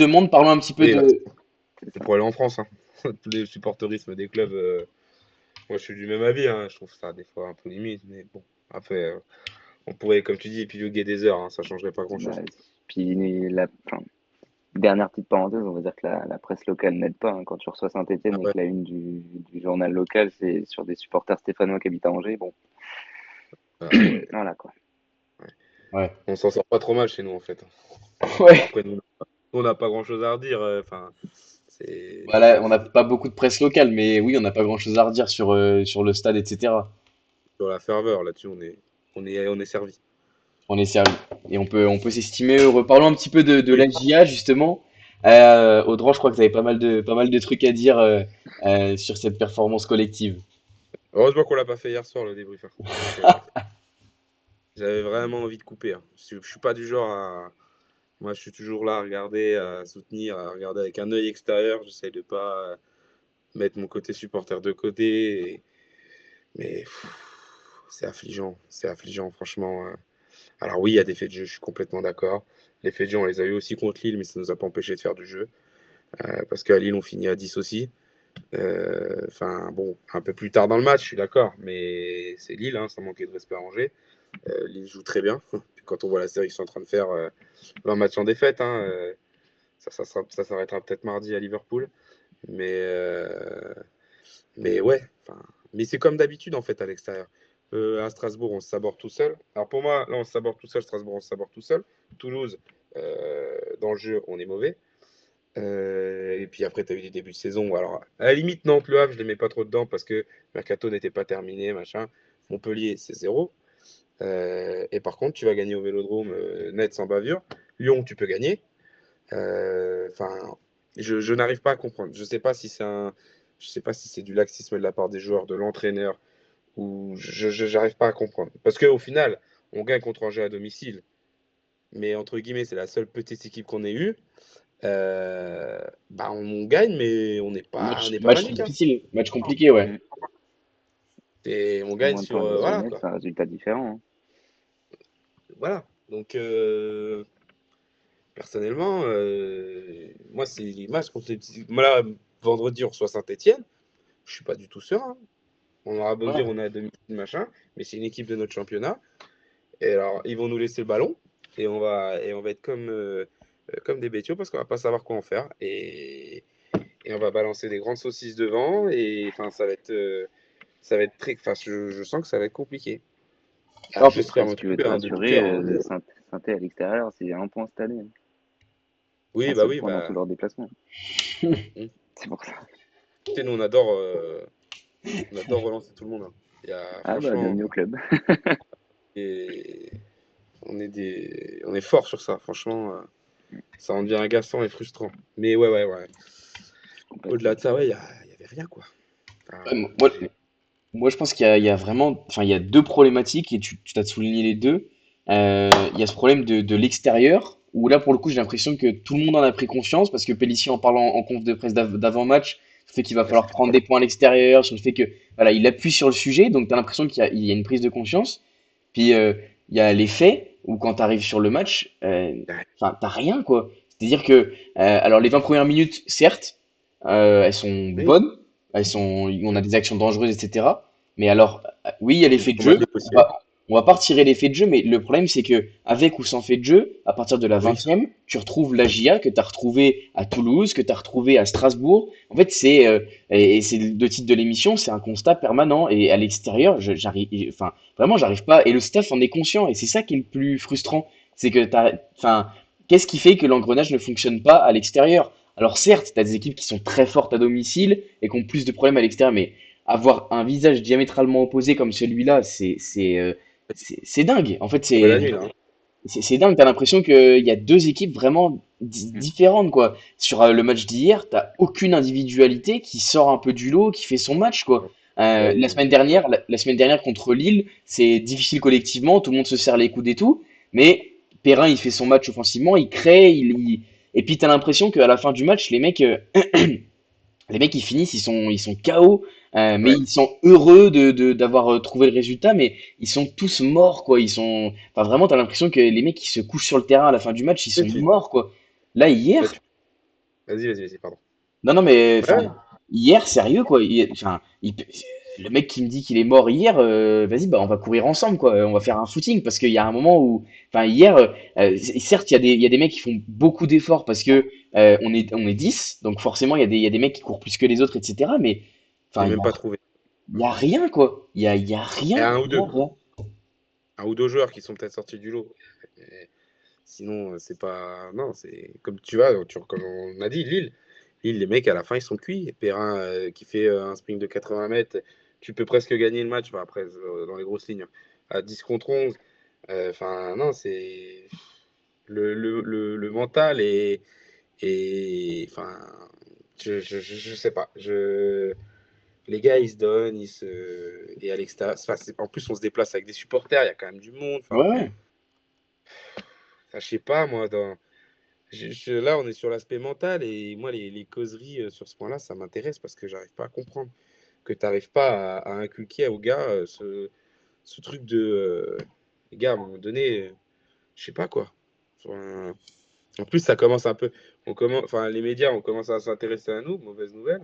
[SPEAKER 1] monde. Parlons un petit peu
[SPEAKER 2] oui, bah,
[SPEAKER 1] de.
[SPEAKER 3] C'est
[SPEAKER 2] c'est
[SPEAKER 3] ça.
[SPEAKER 2] pour aller en France, hein. Tous les supporterismes des clubs, moi je suis du même avis, hein. Je trouve ça des fois un peu limite, mais bon, après, on pourrait, comme tu dis, épiloguer des heures, hein. Ça changerait pas
[SPEAKER 3] Bah,
[SPEAKER 2] grand-chose.
[SPEAKER 3] puis, enfin, dernière petite parenthèse, on va dire que la presse locale n'aide pas, hein. Quand tu reçois
[SPEAKER 2] Ah
[SPEAKER 3] Saint-Etienne et
[SPEAKER 2] ouais,
[SPEAKER 3] que la une du journal local, c'est sur des supporters stéphanois qui habitent à Angers, bon,
[SPEAKER 2] ah ouais.
[SPEAKER 3] voilà quoi.
[SPEAKER 1] Ouais.
[SPEAKER 2] On s'en sort pas trop mal chez nous, en fait. Bon,
[SPEAKER 1] Ouais.
[SPEAKER 2] après, nous, on n'a pas grand-chose à redire. Enfin,
[SPEAKER 1] Voilà, on n'a pas beaucoup de presse locale, mais oui, on n'a pas grand-chose à redire sur le stade, etc.
[SPEAKER 2] sur la ferveur, là-dessus, on est servi.
[SPEAKER 1] On est servi. Et on peut s'estimer heureux. Parlons un petit peu de
[SPEAKER 2] Oui.
[SPEAKER 1] l'AJA, justement. Audran, je crois que vous avez pas mal de trucs à dire sur cette performance collective.
[SPEAKER 2] Heureusement qu'on l'a pas fait hier soir, le débrief, hein. Parce que j'avais vraiment envie de couper, hein. Je suis pas du genre à. Moi, je suis toujours là à regarder, à soutenir, à regarder avec un œil extérieur. J'essaie de pas mettre mon côté supporter de côté. Mais c'est affligeant, franchement. Alors oui, il y a des faits de jeu, je suis complètement d'accord. Les faits de jeu, on les a eu aussi contre Lille, mais ça ne nous a pas empêché de faire du jeu. Parce qu'à Lille, on finit à 10 aussi. Enfin, bon, un peu plus tard dans le match, je suis d'accord, mais c'est Lille, hein, ça manquait de respect à Angers. Lille joue très bien. Puis quand on voit la série qu'ils sont en train de faire 20 matchs en défaite, hein, ça s'arrêtera peut-être mardi à Liverpool. Mais, euh, mais ouais, enfin, mais c'est comme d'habitude en fait à l'extérieur. À Strasbourg, on se saborde tout seul. Alors pour moi, là, on se saborde tout seul. Strasbourg, on se saborde tout seul. Toulouse, dans le jeu, on est mauvais. Et puis après, tu as eu des débuts de saison. Alors, à la limite, Nantes, Le Havre, je ne les mets pas trop dedans parce que Mercato n'était pas terminé, machin. Montpellier, c'est zéro. Et par contre, tu vas gagner au Vélodrome net sans bavure. Lyon, tu peux gagner. Enfin, je n'arrive pas à comprendre. Je sais pas si c'est du laxisme de la part des joueurs, de l'entraîneur, ou j'arrive pas à comprendre. Parce qu'au final, on gagne contre Angers à domicile, mais entre guillemets, c'est la seule petite équipe qu'on ait eue. Bah, on gagne, mais on n'est pas
[SPEAKER 1] Match
[SPEAKER 2] magique, hein.
[SPEAKER 1] difficile, match compliqué, ouais.
[SPEAKER 3] Mm.
[SPEAKER 2] On
[SPEAKER 3] Au
[SPEAKER 2] gagne
[SPEAKER 3] moins de
[SPEAKER 2] sur
[SPEAKER 3] points
[SPEAKER 2] voilà
[SPEAKER 3] additionnels,
[SPEAKER 2] quoi.
[SPEAKER 3] c'est un résultat différent, hein.
[SPEAKER 2] Voilà. Donc personnellement, moi c'est les matchs contre les petits. Moi, là, vendredi on reçoit Saint-Etienne. Je suis pas du tout serein. On aura beau dire
[SPEAKER 1] Ouais.
[SPEAKER 2] on est à demi machin, mais c'est une équipe de notre championnat. Et alors ils vont nous laisser le ballon et on va être comme des bêtios parce qu'on va pas savoir quoi en faire et on va balancer des grandes saucisses devant et enfin ça va être très. Enfin je sens que ça va être compliqué. Ah,
[SPEAKER 1] Alors,
[SPEAKER 3] Après,
[SPEAKER 2] j'espère
[SPEAKER 3] si
[SPEAKER 2] me
[SPEAKER 3] tu veux te
[SPEAKER 2] tromper hein, de tout cœur,
[SPEAKER 3] rassurer,
[SPEAKER 2] hein, mais
[SPEAKER 3] Saint-Étienne à l'extérieur, c'est un point cette année, hein.
[SPEAKER 2] oui
[SPEAKER 3] Un
[SPEAKER 2] bah
[SPEAKER 3] seul
[SPEAKER 2] oui
[SPEAKER 3] point dans tous
[SPEAKER 2] bah.
[SPEAKER 3] leurs déplacements.
[SPEAKER 2] Hmm.
[SPEAKER 3] C'est pour ça.
[SPEAKER 2] Tu sais, nous on adore relancer tout le monde, hein. Il y a
[SPEAKER 3] Ah bah,
[SPEAKER 2] franchement
[SPEAKER 3] bienvenue au club.
[SPEAKER 2] et on est fort sur ça. Franchement, ça en devient agaçant et frustrant. Mais ouais. Au-delà
[SPEAKER 3] Complètement.
[SPEAKER 2] de ça, ouais, il y avait rien quoi. Enfin,
[SPEAKER 1] ouais, moi, je pense qu'il y a vraiment, enfin, il y a deux problématiques et tu t'as souligné les deux. Il y a ce problème de l'extérieur où là, pour le coup, j'ai l'impression que tout le monde en a pris conscience parce que Pellissier en parlant en conf de presse d'avant-match, sur le fait qu'il va falloir prendre des points à l'extérieur, sur le fait que, voilà, il appuie sur le sujet, donc tu as l'impression il y a une prise de conscience. Puis il y a les faits où quand tu arrives sur le match, enfin, t'as rien quoi. C'est-à-dire que, alors les 20 premières minutes, certes, elles sont
[SPEAKER 2] oui,
[SPEAKER 1] bonnes, on a des actions dangereuses, etc. Mais alors, oui, il y a
[SPEAKER 2] le
[SPEAKER 1] l'effet de
[SPEAKER 2] plus mal
[SPEAKER 1] jeu.
[SPEAKER 2] des possibles.
[SPEAKER 1] On va pas retirer l'effet de jeu, mais le problème, c'est que avec ou sans fait de jeu, à partir de la
[SPEAKER 2] Oui,
[SPEAKER 1] 20e, tu retrouves la GIA que tu as retrouvé à Toulouse, que tu as retrouvé à Strasbourg. En fait, et c'est le titre de l'émission, c'est un constat permanent. Et à l'extérieur, enfin, vraiment, j'arrive pas. Et le staff en est conscient. Et c'est ça qui est le plus frustrant. C'est que enfin, qu'est-ce qui fait que l'engrenage ne fonctionne pas à l'extérieur? Alors certes, tu as des équipes qui sont très fortes à domicile et qui ont plus de problèmes à l'extérieur, mais avoir un visage diamétralement opposé comme celui-là, c'est dingue. En fait,
[SPEAKER 2] tombé la nuit là, hein.
[SPEAKER 1] c'est dingue. T'as l'impression qu'il y a deux équipes vraiment
[SPEAKER 3] Mm.
[SPEAKER 1] différentes, quoi. Sur le match d'hier, t'as aucune individualité qui sort un peu du lot, qui fait son match, quoi.
[SPEAKER 2] Ouais,
[SPEAKER 1] La semaine dernière contre Lille, c'est difficile collectivement, tout le monde se serre les coudes et tout, mais Perrin, il fait son match offensivement, il crée, et puis t'as l'impression qu'à la fin du match, les mecs, ils finissent, ils sont KO, mais
[SPEAKER 2] ouais.
[SPEAKER 1] ils sont heureux d'avoir trouvé le résultat, mais ils sont tous morts, quoi. Enfin, vraiment, t'as l'impression que les mecs qui se couchent sur le terrain à la fin du match, ils
[SPEAKER 2] Là,
[SPEAKER 1] sont morts, quoi. Là,
[SPEAKER 2] là,
[SPEAKER 1] hier,
[SPEAKER 2] vas-y, pardon.
[SPEAKER 1] non, non, mais,
[SPEAKER 2] Ouais,
[SPEAKER 1] enfin, hier, sérieux, quoi. Enfin, le mec qui me dit qu'il est mort hier, vas-y, bah, on va courir ensemble, quoi. On va faire un footing, parce qu'il y a un moment où, enfin, hier, certes, il y a des mecs qui font beaucoup d'efforts parce que on est 10 donc forcément, il y a des mecs qui courent plus que les autres, etc. Mais,
[SPEAKER 2] j'ai
[SPEAKER 1] enfin,
[SPEAKER 2] même pas trouvé.
[SPEAKER 1] il y a rien, quoi. Il y a
[SPEAKER 2] Et
[SPEAKER 1] rien, rien, rien.
[SPEAKER 2] un ou deux joueurs qui sont peut-être sortis du lot. Mais sinon, c'est pas. Non, c'est comme tu vois, comme on a dit, Lille, les mecs à la fin ils sont cuits. Perrin qui fait un sprint de 80 mètres, tu peux presque gagner le match. Enfin, après, dans les grosses lignes, à 10 contre 11. Enfin, non, c'est le mental enfin, je sais pas. Les gars, ils se donnent, et à l'extérieur. Enfin, en plus, on se déplace avec des supporters, il y a quand même du monde.
[SPEAKER 1] Ouais,
[SPEAKER 2] Enfin,
[SPEAKER 1] ouais.
[SPEAKER 2] je sais pas, moi, là, on est sur l'aspect mental et moi, les causeries sur ce point-là, ça m'intéresse parce que j'arrive pas à comprendre que tu n'arrives pas à inculquer aux gars ce truc de. Les gars, à un moment donné. je sais pas quoi. Enfin, en plus, ça commence un peu. Enfin, les médias ont commencé à s'intéresser à nous, mauvaise nouvelle.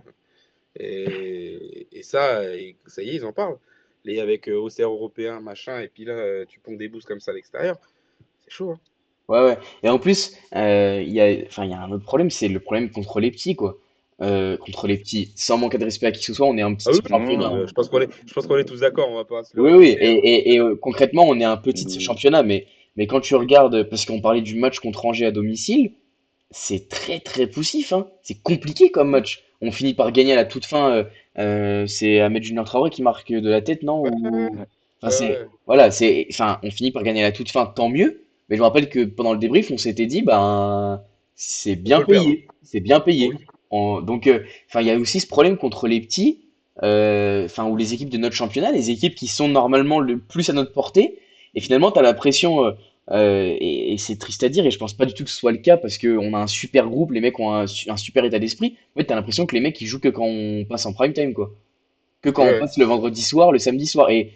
[SPEAKER 2] Et ça y est, ils en parlent. Les avec Auxerre européen, machin, et puis là, tu ponds des boosts comme ça à l'extérieur. C'est chaud, hein.
[SPEAKER 1] Ouais, ouais. Et en plus, il y a un autre problème, c'est le problème contre les petits, quoi. Contre les petits, sans manquer de respect à qui que ce soit, on est un
[SPEAKER 2] Ah oui,
[SPEAKER 1] petit
[SPEAKER 3] Non,
[SPEAKER 1] championnat.
[SPEAKER 2] je pense qu'on est tous d'accord, on va pas se le
[SPEAKER 1] Oui, oui.
[SPEAKER 2] répéter, hein.
[SPEAKER 1] Concrètement, on est un petit de ce
[SPEAKER 3] oui.
[SPEAKER 1] championnat, mais quand tu regardes, parce qu'on parlait du match contre Angers à domicile, c'est très très poussif, hein. C'est compliqué comme match. On finit par gagner à la toute fin. C'est Ahmed Junior Traoré qui marque de la tête, non?
[SPEAKER 2] Ouais, ouais,
[SPEAKER 3] Ouais.
[SPEAKER 1] Enfin,
[SPEAKER 2] ouais.
[SPEAKER 1] voilà, on finit par gagner à la toute fin, tant mieux. Mais je me rappelle que pendant le débrief, on s'était dit, ben, c'est
[SPEAKER 2] On
[SPEAKER 1] bien
[SPEAKER 2] peut le perdre.
[SPEAKER 1] payé, c'est bien
[SPEAKER 2] Oh
[SPEAKER 1] payé.
[SPEAKER 2] oui.
[SPEAKER 1] Enfin, il y a aussi ce problème contre les petits, enfin, ou les équipes de notre championnat, les équipes qui sont normalement le plus à notre portée. Et finalement, tu as l'impression, et c'est triste à dire, et je pense pas du tout que ce soit le cas parce qu'on a un super groupe, les mecs ont un super état d'esprit. En fait, tu as l'impression que les mecs ils jouent que quand on passe en prime time, quoi, que quand
[SPEAKER 2] Ouais,
[SPEAKER 1] on
[SPEAKER 2] ouais.
[SPEAKER 1] passe le vendredi soir, le samedi soir. Et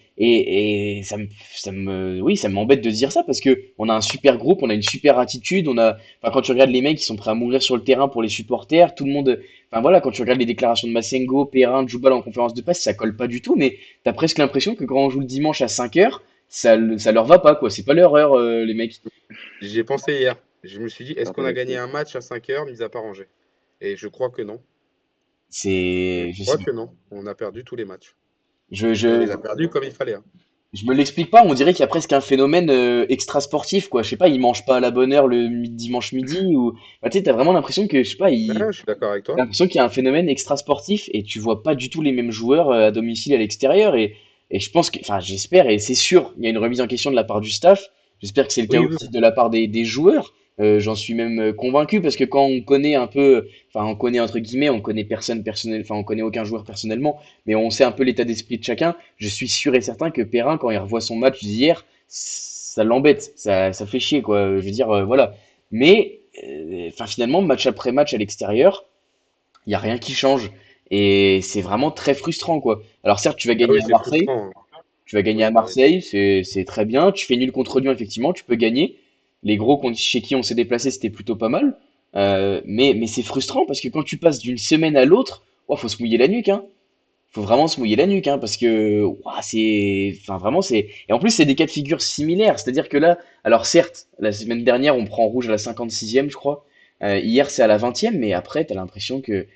[SPEAKER 1] oui, ça m'embête de dire ça parce que on a un super groupe, on a une super attitude, enfin, quand tu regardes les mecs qui sont prêts à mourir sur le terrain pour les supporters, tout le monde, enfin voilà, quand tu regardes les déclarations de Massengo, Perrin, Djoubal en conférence de presse, ça colle pas du tout, mais t'as presque l'impression que quand on joue le dimanche à 5 heures, ça leur va pas, quoi. C'est pas leur heure, les mecs.
[SPEAKER 2] J'y ai pensé hier. Je me suis dit, est-ce
[SPEAKER 3] Un
[SPEAKER 2] qu'on
[SPEAKER 3] peu
[SPEAKER 2] a gagné
[SPEAKER 3] vexé.
[SPEAKER 2] un match à 5 heures, mis à part Angers? Et je crois que non. Je
[SPEAKER 1] Je sais,
[SPEAKER 2] crois que non. On a perdu tous les matchs.
[SPEAKER 1] je,
[SPEAKER 2] Et on
[SPEAKER 1] je,
[SPEAKER 2] les a perdus comme il fallait, hein.
[SPEAKER 1] Je me l'explique pas, on dirait qu'il y a presque un phénomène extra-sportif, quoi. Je sais pas, ils mangent pas à la bonne heure dimanche midi ou. Bah, tu sais, t'as vraiment l'impression que, je sais pas,
[SPEAKER 2] Ouais, je suis d'accord avec
[SPEAKER 1] t'as
[SPEAKER 2] toi.
[SPEAKER 1] l'impression qu'il y a un phénomène extra-sportif et tu vois pas du tout les mêmes joueurs à domicile et à l'extérieur. Et je pense que, enfin, j'espère et c'est sûr, il y a une remise en question de la part du staff. J'espère que c'est le cas
[SPEAKER 2] Oui, oui,
[SPEAKER 1] aussi de la part des joueurs. J'en suis même convaincu parce que quand on connaît un peu, enfin, on connaît entre guillemets, on connaît personne personnel, enfin, on connaît aucun joueur personnellement, mais on sait un peu l'état d'esprit de chacun. Je suis sûr et certain que Perrin, quand il revoit son match d'hier, ça l'embête, ça fait chier, quoi. Je veux dire, voilà. Mais, enfin, finalement, match après match à l'extérieur, il n'y a rien qui change. Et c'est vraiment très frustrant, quoi. Alors certes, tu vas
[SPEAKER 2] Ah
[SPEAKER 1] gagner
[SPEAKER 2] oui,
[SPEAKER 1] à
[SPEAKER 2] c'est
[SPEAKER 1] Marseille,
[SPEAKER 2] frustrant, hein.
[SPEAKER 1] tu vas gagner
[SPEAKER 2] Oui,
[SPEAKER 1] à
[SPEAKER 2] bah oui.
[SPEAKER 1] Marseille, c'est très bien. Tu fais nul contre Lyon, effectivement, tu peux gagner. Les gros chez qui on s'est déplacé, c'était plutôt pas mal. Mais c'est frustrant parce que quand tu passes d'une semaine à l'autre, oh, faut se mouiller la nuque, hein. Faut vraiment se mouiller la nuque, hein, parce que ouah, enfin vraiment c'est. Et en plus c'est des cas de figure similaires, c'est-à-dire que là, alors certes, la semaine dernière on prend rouge à la 56e, je crois. Hier c'est à la 20e, mais après t'as l'impression que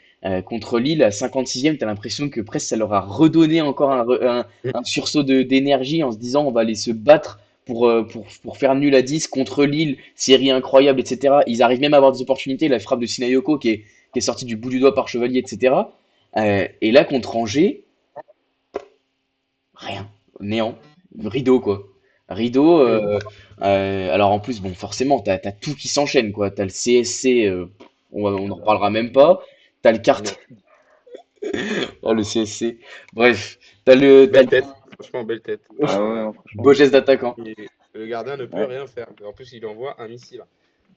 [SPEAKER 1] contre Lille à 56e, t'as l'impression que presque ça leur a redonné encore un sursaut d'énergie en se disant on va aller se battre pour faire nul à 10 contre Lille, série incroyable, etc. Ils arrivent même à avoir des opportunités, la frappe de Sinayoko qui est sortie du bout du doigt par Chevalier, etc. Et là, contre Angers, rien. Néant. Rideau, quoi. Rideau. Alors en plus, bon, forcément, t'as tout qui s'enchaîne, quoi. T'as le CSC, on en reparlera même pas. T'as le carton.
[SPEAKER 2] Non.
[SPEAKER 1] Oh, le CSC. Bref, t'as
[SPEAKER 2] Belle tête. Franchement, belle tête.
[SPEAKER 3] Ah ouais,
[SPEAKER 2] Enfin,
[SPEAKER 3] non,
[SPEAKER 1] beau
[SPEAKER 3] franchement.
[SPEAKER 1] geste d'attaquant.
[SPEAKER 2] le gardien ne peut
[SPEAKER 3] Ouais.
[SPEAKER 2] rien faire. En plus, il envoie un missile.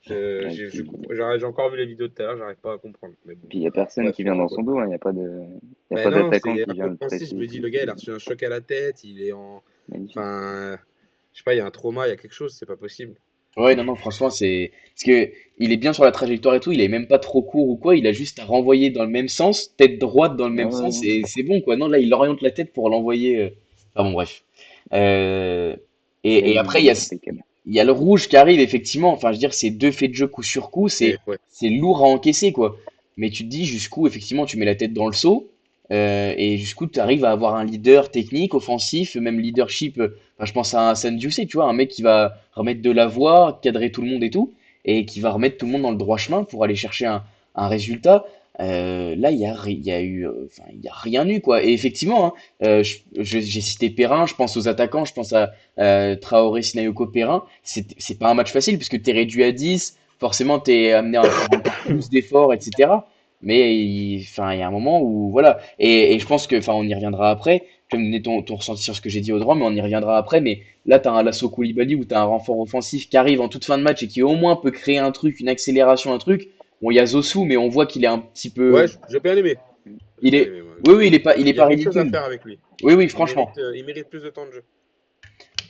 [SPEAKER 3] Et puis,
[SPEAKER 2] J'ai encore vu les vidéos de tout à l'heure, j'arrive pas à comprendre. Mais bon,
[SPEAKER 3] il y a personne
[SPEAKER 2] bref,
[SPEAKER 3] qui vient dans
[SPEAKER 2] quoi.
[SPEAKER 3] son dos, hein. Il y a
[SPEAKER 2] Ben
[SPEAKER 3] pas
[SPEAKER 2] non,
[SPEAKER 3] d'attaquant
[SPEAKER 2] c'est
[SPEAKER 3] qui vient le
[SPEAKER 2] incompréhensible. Je
[SPEAKER 3] presser et
[SPEAKER 2] me dis,
[SPEAKER 3] tout.
[SPEAKER 2] le gars, il a reçu un choc à la tête, il est en.
[SPEAKER 3] Magnifique.
[SPEAKER 2] Enfin, je sais pas, il y a un trauma, il y a quelque chose, c'est pas possible.
[SPEAKER 1] Ouais, non, non, franchement, c'est. Parce que il est bien sur la trajectoire et tout, il est même pas trop court ou quoi, il a juste à renvoyer dans le même sens, tête droite dans le
[SPEAKER 3] Ah
[SPEAKER 1] même
[SPEAKER 3] ouais,
[SPEAKER 1] sens,
[SPEAKER 3] non.
[SPEAKER 1] et c'est bon, quoi. Non, là, il oriente la tête pour l'envoyer. Enfin bon, bref. Euh, et après,
[SPEAKER 3] Impeccable.
[SPEAKER 1] il y a le rouge qui arrive, effectivement. Enfin, je veux dire, c'est deux faits de jeu coup sur coup,
[SPEAKER 2] Et ouais.
[SPEAKER 1] c'est lourd à encaisser, quoi. Mais tu te dis jusqu'où, effectivement, tu mets la tête dans le seau, et jusqu'où tu arrives à avoir un leader technique, offensif, même leadership. Enfin, je pense à un Sanjusé, tu vois, un mec qui va remettre de la voix, cadrer tout le monde et tout, et qui va remettre tout le monde dans le droit chemin pour aller chercher un résultat. Là, il y a eu, enfin, il y a rien eu, quoi. Et effectivement, hein, j'ai cité Perrin, je pense aux attaquants, je pense à Traoré, Sinayoko, Perrin. C'est pas un match facile parce que tu es réduit à 10, forcément tu es amené à faire encore plus d'efforts, etc. Mais enfin, il y a un moment où, voilà. Et je pense que, enfin, on y reviendra après. Tu vas me donner ton ressenti sur ce que j'ai dit au droit, mais on y reviendra après. Mais là, tu as un Lasso Koulibaly où tu as un renfort offensif qui arrive en toute fin de match et qui au moins peut créer un truc, une accélération, un truc. Bon, il y a Zosu, mais on voit qu'il est un petit peu.
[SPEAKER 2] Ouais, j'ai bien aimé. J'ai
[SPEAKER 1] Il
[SPEAKER 2] bien
[SPEAKER 1] est.
[SPEAKER 2] aimé, moi.
[SPEAKER 1] Oui, oui, il
[SPEAKER 2] Il
[SPEAKER 1] est
[SPEAKER 2] y a
[SPEAKER 1] pas
[SPEAKER 2] quelque chose à
[SPEAKER 1] ridicule.
[SPEAKER 2] faire avec lui.
[SPEAKER 1] Oui, oui, franchement.
[SPEAKER 2] Il mérite plus de temps de jeu.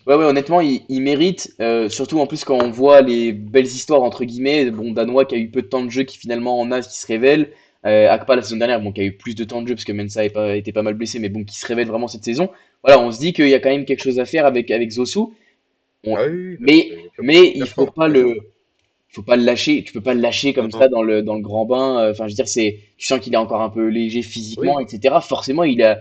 [SPEAKER 1] Ouais, ouais, honnêtement, il mérite, surtout en plus quand on voit les belles histoires, entre guillemets, bon, Danois qui a eu peu de temps de jeu, qui finalement en a, qui se révèle, Akpa la saison dernière, bon, qui a eu plus de temps de jeu, parce que Mensah était pas mal blessé, mais bon, qui se révèle vraiment cette saison. Voilà, on se dit qu'il y a quand même quelque chose à faire avec Zosu, On-
[SPEAKER 2] Ah oui, oui, parce
[SPEAKER 1] mais,
[SPEAKER 2] qu'il est
[SPEAKER 1] mais
[SPEAKER 2] super
[SPEAKER 1] faut
[SPEAKER 2] fort,
[SPEAKER 1] pas
[SPEAKER 2] bien sûr.
[SPEAKER 1] faut pas le lâcher, tu peux pas le lâcher
[SPEAKER 2] Non,
[SPEAKER 1] comme
[SPEAKER 2] non.
[SPEAKER 1] ça dans le grand bain, enfin, je veux dire, tu sens qu'il est encore un peu léger physiquement,
[SPEAKER 2] Oui,
[SPEAKER 1] etc. Forcément, il a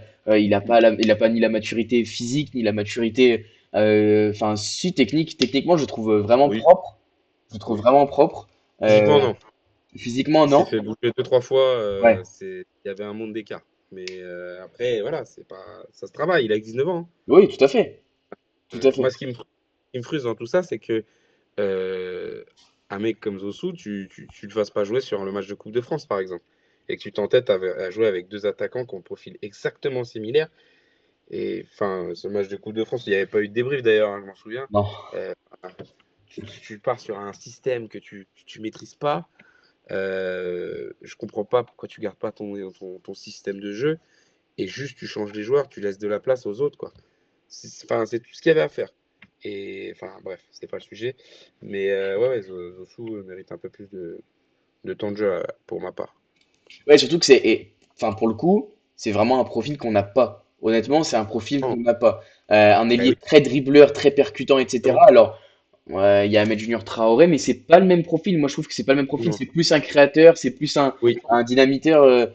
[SPEAKER 1] pas ni la maturité physique, ni la maturité, enfin, si, techniquement, je trouve vraiment
[SPEAKER 2] oui,
[SPEAKER 1] propre. Je le trouve
[SPEAKER 2] oui.
[SPEAKER 1] vraiment propre.
[SPEAKER 2] Physiquement,
[SPEAKER 1] Euh,
[SPEAKER 2] non.
[SPEAKER 1] physiquement,
[SPEAKER 2] Il s'est
[SPEAKER 1] non.
[SPEAKER 2] fait bouger deux, trois fois,
[SPEAKER 1] Ouais,
[SPEAKER 2] il y avait un monde d'écart. Mais après, voilà, c'est pas, ça se travaille, il a que 19 ans, hein.
[SPEAKER 1] oui, tout à fait. Tout à
[SPEAKER 2] Moi,
[SPEAKER 1] fait.
[SPEAKER 2] qui me frustre dans tout ça, c'est que euh, un mec comme Zosu, tu le fasses pas jouer sur le match de Coupe de France, par exemple, et que tu t'entêtes à jouer avec deux attaquants qui ont un profil exactement similaire. Et enfin, ce match de Coupe de France, il n'y avait pas eu de débrief d'ailleurs, hein, je m'en souviens.
[SPEAKER 1] Non.
[SPEAKER 2] Euh, tu pars sur un système que tu maîtrises pas. Je comprends pas pourquoi tu gardes pas ton système de jeu et juste tu changes les joueurs, tu laisses de la place aux autres, quoi. Enfin, c'est tout ce qu'il y avait à faire. Et enfin, bref, c'était pas le sujet. Mais ouais, ouais, Zosu mérite un peu plus de temps de jeu pour ma part.
[SPEAKER 1] Ouais, surtout que enfin, pour le coup, c'est vraiment un profil qu'on n'a pas. Honnêtement, c'est un profil
[SPEAKER 2] Non,
[SPEAKER 1] qu'on n'a pas. Un
[SPEAKER 2] bah
[SPEAKER 1] ailier
[SPEAKER 2] oui,
[SPEAKER 1] très dribbleur, très percutant, etc.
[SPEAKER 2] exactement.
[SPEAKER 1] Alors, ouais, il y a Ahmed Junior Traoré, mais c'est pas le même profil. Moi, je trouve que c'est pas le même profil.
[SPEAKER 2] Non,
[SPEAKER 1] C'est plus un créateur, c'est plus
[SPEAKER 2] oui,
[SPEAKER 1] un dynamiteur,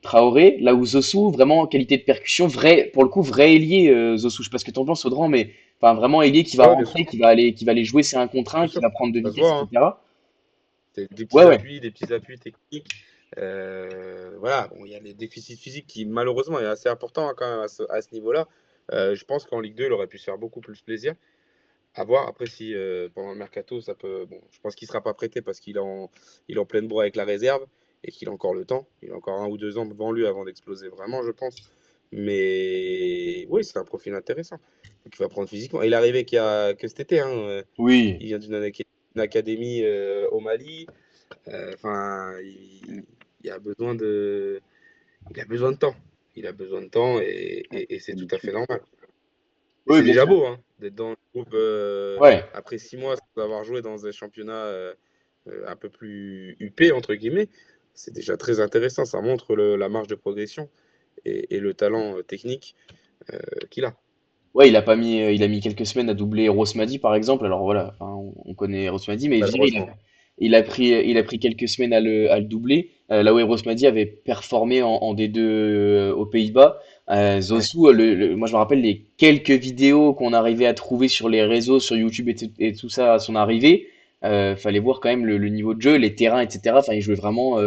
[SPEAKER 1] Traoré. Là où Zosu, vraiment qualité de percussion, vrai, pour le coup, vrai ailier, Zosu. Je sais pas ce que t'en penses, Audran, mais enfin, vraiment ailier qui va
[SPEAKER 2] ouais, bien sûr,
[SPEAKER 1] rentrer, qui va aller jouer ses 1 contre 1,
[SPEAKER 2] bien
[SPEAKER 1] qui
[SPEAKER 2] sûr.
[SPEAKER 1] va prendre de
[SPEAKER 2] Ça se
[SPEAKER 1] vitesse,
[SPEAKER 2] voit, hein.
[SPEAKER 1] etc.
[SPEAKER 2] C'est
[SPEAKER 1] Ouais, ouais.
[SPEAKER 2] des petits appuis techniques. Voilà, bon, il y a les déficits physiques qui, malheureusement, est assez important, hein, quand même à ce niveau-là. Je pense qu'en Ligue 2, il aurait pu se faire beaucoup plus plaisir. À voir après si pendant le mercato, ça peut. Bon, je pense qu'il ne sera pas prêté parce il est en pleine bourre avec la réserve et qu'il a encore le temps. Il a encore 1 ou 2 ans devant lui avant d'exploser vraiment, je pense. Mais oui, c'est un profil intéressant. Donc, il va prendre physiquement. Il est arrivé que cet été, hein.
[SPEAKER 1] Oui.
[SPEAKER 2] Il vient d'une académie au Mali. Enfin, il a besoin il a besoin de temps. Il a besoin de temps et c'est tout à fait
[SPEAKER 3] Habitude.
[SPEAKER 2] normal. Et
[SPEAKER 1] Oui,
[SPEAKER 2] c'est
[SPEAKER 1] bien
[SPEAKER 2] déjà
[SPEAKER 1] sûr.
[SPEAKER 2] beau, hein, d'être dans le groupe
[SPEAKER 1] Ouais.
[SPEAKER 2] après 6 mois sans avoir joué dans un championnat un peu plus huppé, entre guillemets. C'est déjà très intéressant. Ça montre la marge de progression et le talent technique qu'il a.
[SPEAKER 1] Ouais, il a mis quelques semaines à doubler Rosmadi par exemple. Alors voilà, enfin, on connaît Rosmadi, mais je dirais
[SPEAKER 2] Malheureusement.
[SPEAKER 1] il a pris quelques semaines à le doubler. Là où Rosmadi avait performé en D2 aux Pays-Bas.
[SPEAKER 2] Ouais.
[SPEAKER 1] Zosu, moi je me rappelle les quelques vidéos qu'on arrivait à trouver sur les réseaux, sur YouTube et tout ça à son arrivée. Fallait voir quand même le niveau de jeu, les terrains, etc. Enfin, il jouait vraiment,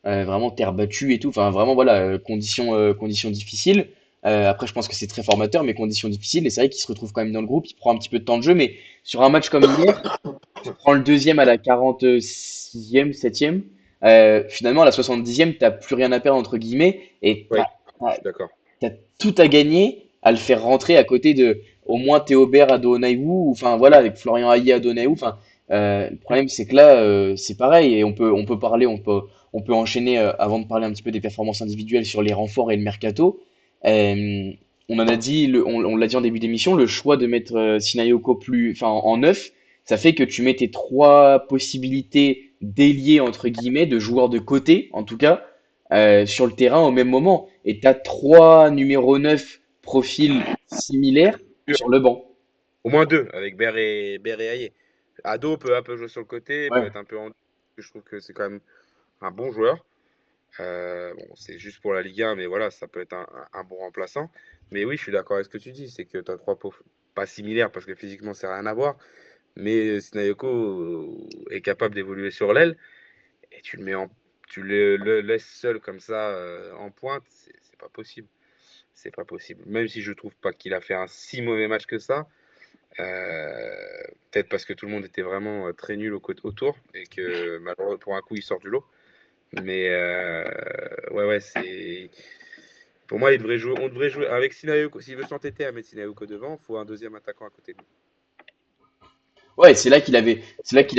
[SPEAKER 1] vraiment terre battue et tout. Enfin, vraiment voilà, conditions difficiles. Après, je pense que c'est très formateur, mais conditions difficiles. Et c'est vrai qu'il se retrouve quand même dans le groupe. Il prend un petit peu de temps de jeu, mais sur un match comme hier, tu prends le deuxième à la 46e, 7e. Finalement, à la 70e, t'as plus rien à perdre, entre guillemets. Et
[SPEAKER 2] Oui, je suis d'accord.
[SPEAKER 1] t'as tout à gagner à le faire rentrer à côté de au moins Théobert Adonayou, enfin voilà, avec Florian Haït Adonayou. Enfin, le problème, c'est que là, c'est pareil. Et on peut enchaîner, avant de parler un petit peu des performances individuelles sur les renforts et le mercato. Euh, on en a dit, on l'a dit en début d'émission, le choix de mettre Sinayoko enfin, en neuf, ça fait que tu mets tes trois possibilités d'ailier, entre guillemets, de joueurs de côté, en tout cas, sur le terrain au même moment. Et tu as trois numéro 9 profils similaires sur le banc.
[SPEAKER 2] Au moins deux, avec Ber et Ayer. Ado peut un peu jouer sur le côté, peut
[SPEAKER 1] Ouais.
[SPEAKER 2] être un peu en. Je trouve que c'est quand même un bon joueur. Bon, c'est juste pour la Ligue 1, mais voilà, ça peut être un bon remplaçant. Mais oui, je suis d'accord avec ce que tu dis, c'est que tu as trois pauvres, pas similaires parce que physiquement, c'est rien à voir. Mais Sinayoko est capable d'évoluer sur l'aile et tu le laisses seul comme ça en pointe, c'est pas possible. C'est pas possible. Même si je trouve pas qu'il a fait un si mauvais match que ça. Peut-être parce que tout le monde était vraiment très nul autour et que malheureusement pour un coup il sort du lot. Mais ouais, ouais, c'est. Pour moi, on devrait jouer avec Sinayoko. S'il veut s'entêter à mettre Sinayoko devant, il faut un deuxième attaquant à côté de lui.
[SPEAKER 1] Ouais, c'est là qu'il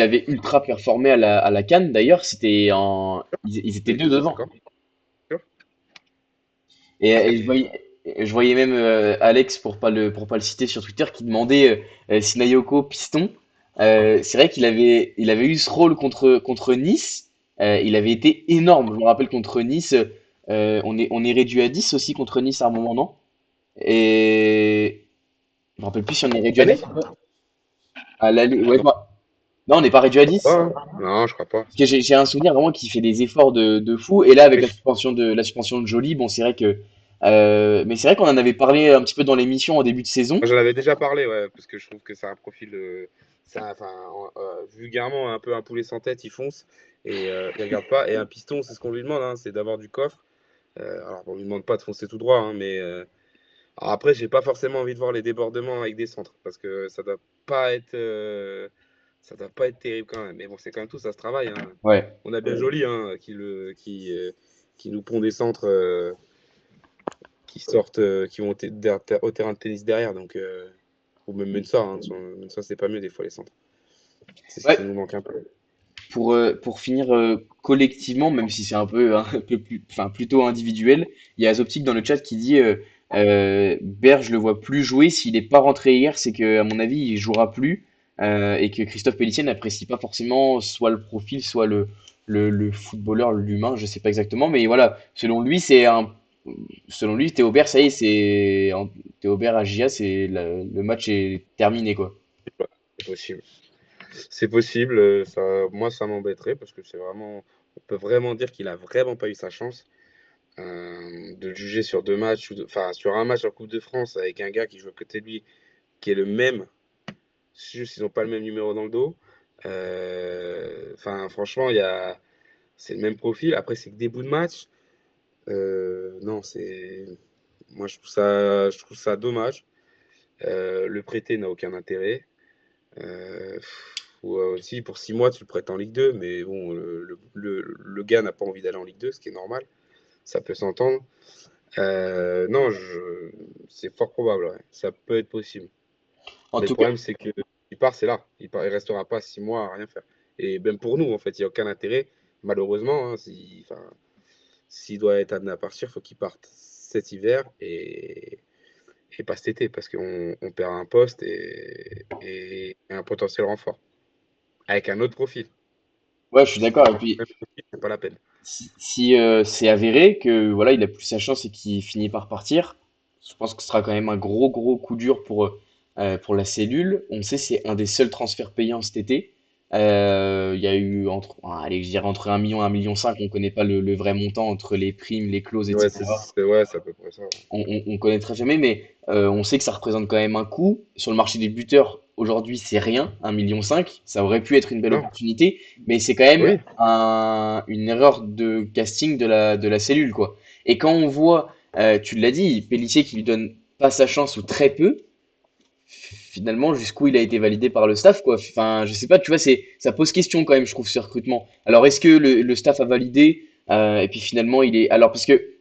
[SPEAKER 1] avait ultra performé à la CAN. D'ailleurs, ils étaient
[SPEAKER 2] Oui,
[SPEAKER 1] deux devant.
[SPEAKER 2] 250. Sûr.
[SPEAKER 1] Et,
[SPEAKER 2] Ah,
[SPEAKER 1] et je
[SPEAKER 2] mais
[SPEAKER 1] voyais, Je voyais même Alex, pour pas le citer sur Twitter, qui demandait Sinayoko piston. C'est vrai qu'il avait eu ce rôle contre Nice. Il avait été énorme. Je me rappelle contre Nice, on est réduit à 10 aussi contre Nice à un moment, non? Et je me rappelle plus si on est réduit à
[SPEAKER 2] Année?
[SPEAKER 1] 10 ou pas. À l'aller, ouais,
[SPEAKER 2] Non,
[SPEAKER 1] non, on n'est pas réduit à
[SPEAKER 2] je crois
[SPEAKER 1] 10.
[SPEAKER 2] pas, hein. Non, je crois pas.
[SPEAKER 1] Parce que j'ai un souvenir vraiment qui fait des efforts de fou. Et là, avec
[SPEAKER 2] Mais
[SPEAKER 1] la suspension de Joly, bon, c'est vrai que. Mais c'est vrai qu'on en avait parlé un petit peu dans l'émission en début de saison.
[SPEAKER 2] J'en avais déjà parlé, ouais, parce que je trouve que c'est un profil, enfin, vulgairement, un peu un poulet sans tête, il fonce et il regarde pas. Et un piston, c'est ce qu'on lui demande, hein, c'est d'avoir du coffre. Alors, on lui demande pas de foncer tout droit, hein, mais alors après, j'ai pas forcément envie de voir les débordements avec des centres, parce que ça doit pas être terrible quand même. Mais bon, c'est quand même tout, ça se travaille, hein.
[SPEAKER 1] Ouais.
[SPEAKER 2] On a bien Joli, hein, qui nous pond des centres qui sortent, qui vont au terrain de tennis derrière, donc. Ou même Mensa, hein. Mensa, c'est pas mieux des fois les centres. C'est ce
[SPEAKER 1] Ouais.
[SPEAKER 2] qui nous manque un peu.
[SPEAKER 1] Pour finir collectivement, même si c'est un peu plus, enfin, plutôt individuel, il y a Zoptic dans le chat qui dit Berge, je le vois plus jouer. S'il n'est pas rentré hier, c'est que, à mon avis, il jouera plus et que Christophe Pellissier n'apprécie pas forcément soit le profil, soit le footballeur, l'humain, je sais pas exactement. Mais voilà, selon lui, Théobert, ça y est, Théobert à Gia, le match est terminé, quoi.
[SPEAKER 2] C'est possible. C'est possible. Moi, ça m'embêterait parce que on peut vraiment dire qu'il a vraiment pas eu sa chance. De le juger sur 2 matchs, enfin sur un match en Coupe de France avec un gars qui joue à côté de lui, qui est le même, juste ils n'ont pas le même numéro dans le dos. Enfin, franchement, c'est le même profil. Après, c'est que des bouts de match. Non, moi, je trouve ça dommage. Le prêter n'a aucun intérêt. Euh, ou aussi, pour 6 mois, tu le prêtes en Ligue 2, mais bon, le gars n'a pas envie d'aller en Ligue 2, ce qui est normal. Ça peut s'entendre. Non, c'est fort probable, ouais. Ça peut être possible.
[SPEAKER 1] En
[SPEAKER 2] Mais le
[SPEAKER 1] tout cas,
[SPEAKER 2] problème, c'est que il part, c'est là. Il restera pas 6 mois à rien faire. Et même pour nous, en fait, il n'y a aucun intérêt. Malheureusement, hein, s'il doit être amené à partir, il faut qu'il parte cet hiver et pas cet été, parce qu'on perd un poste et un potentiel renfort. Avec un autre profil.
[SPEAKER 1] ouais, je suis
[SPEAKER 2] S'il
[SPEAKER 1] d'accord.
[SPEAKER 2] part
[SPEAKER 1] Et
[SPEAKER 2] avec
[SPEAKER 1] puis,
[SPEAKER 2] le même profil, c'est pas la peine.
[SPEAKER 1] si c'est avéré que voilà, il a plus sa chance et qu'il finit par partir, je pense que ce sera quand même un gros gros coup dur pour la cellule. On sait c'est un des seuls transferts payants cet été. Il y a eu allez, je dirais entre 1 million et 1,5 million. On ne connaît pas le vrai montant entre les primes, les clauses,
[SPEAKER 2] Ouais,
[SPEAKER 1] etc.
[SPEAKER 2] ouais, c'est à peu près ça. Ouais.
[SPEAKER 1] On connaîtra jamais, mais on sait que ça représente quand même un coût. Sur le marché des buteurs, aujourd'hui, c'est rien, 1,5 million. Ça aurait pu être une belle
[SPEAKER 2] Non,
[SPEAKER 1] opportunité, mais c'est quand même
[SPEAKER 2] oui.
[SPEAKER 1] une erreur de casting de la cellule, quoi. Et quand on voit, tu l'as dit, Pélissier qui lui donne pas sa chance ou très peu, finalement, jusqu'où il a été validé par le staff, quoi. Enfin, je sais pas, tu vois, ça pose question quand même, je trouve, ce recrutement. Alors, est-ce que le staff a validé, et puis finalement, il est. Alors, parce que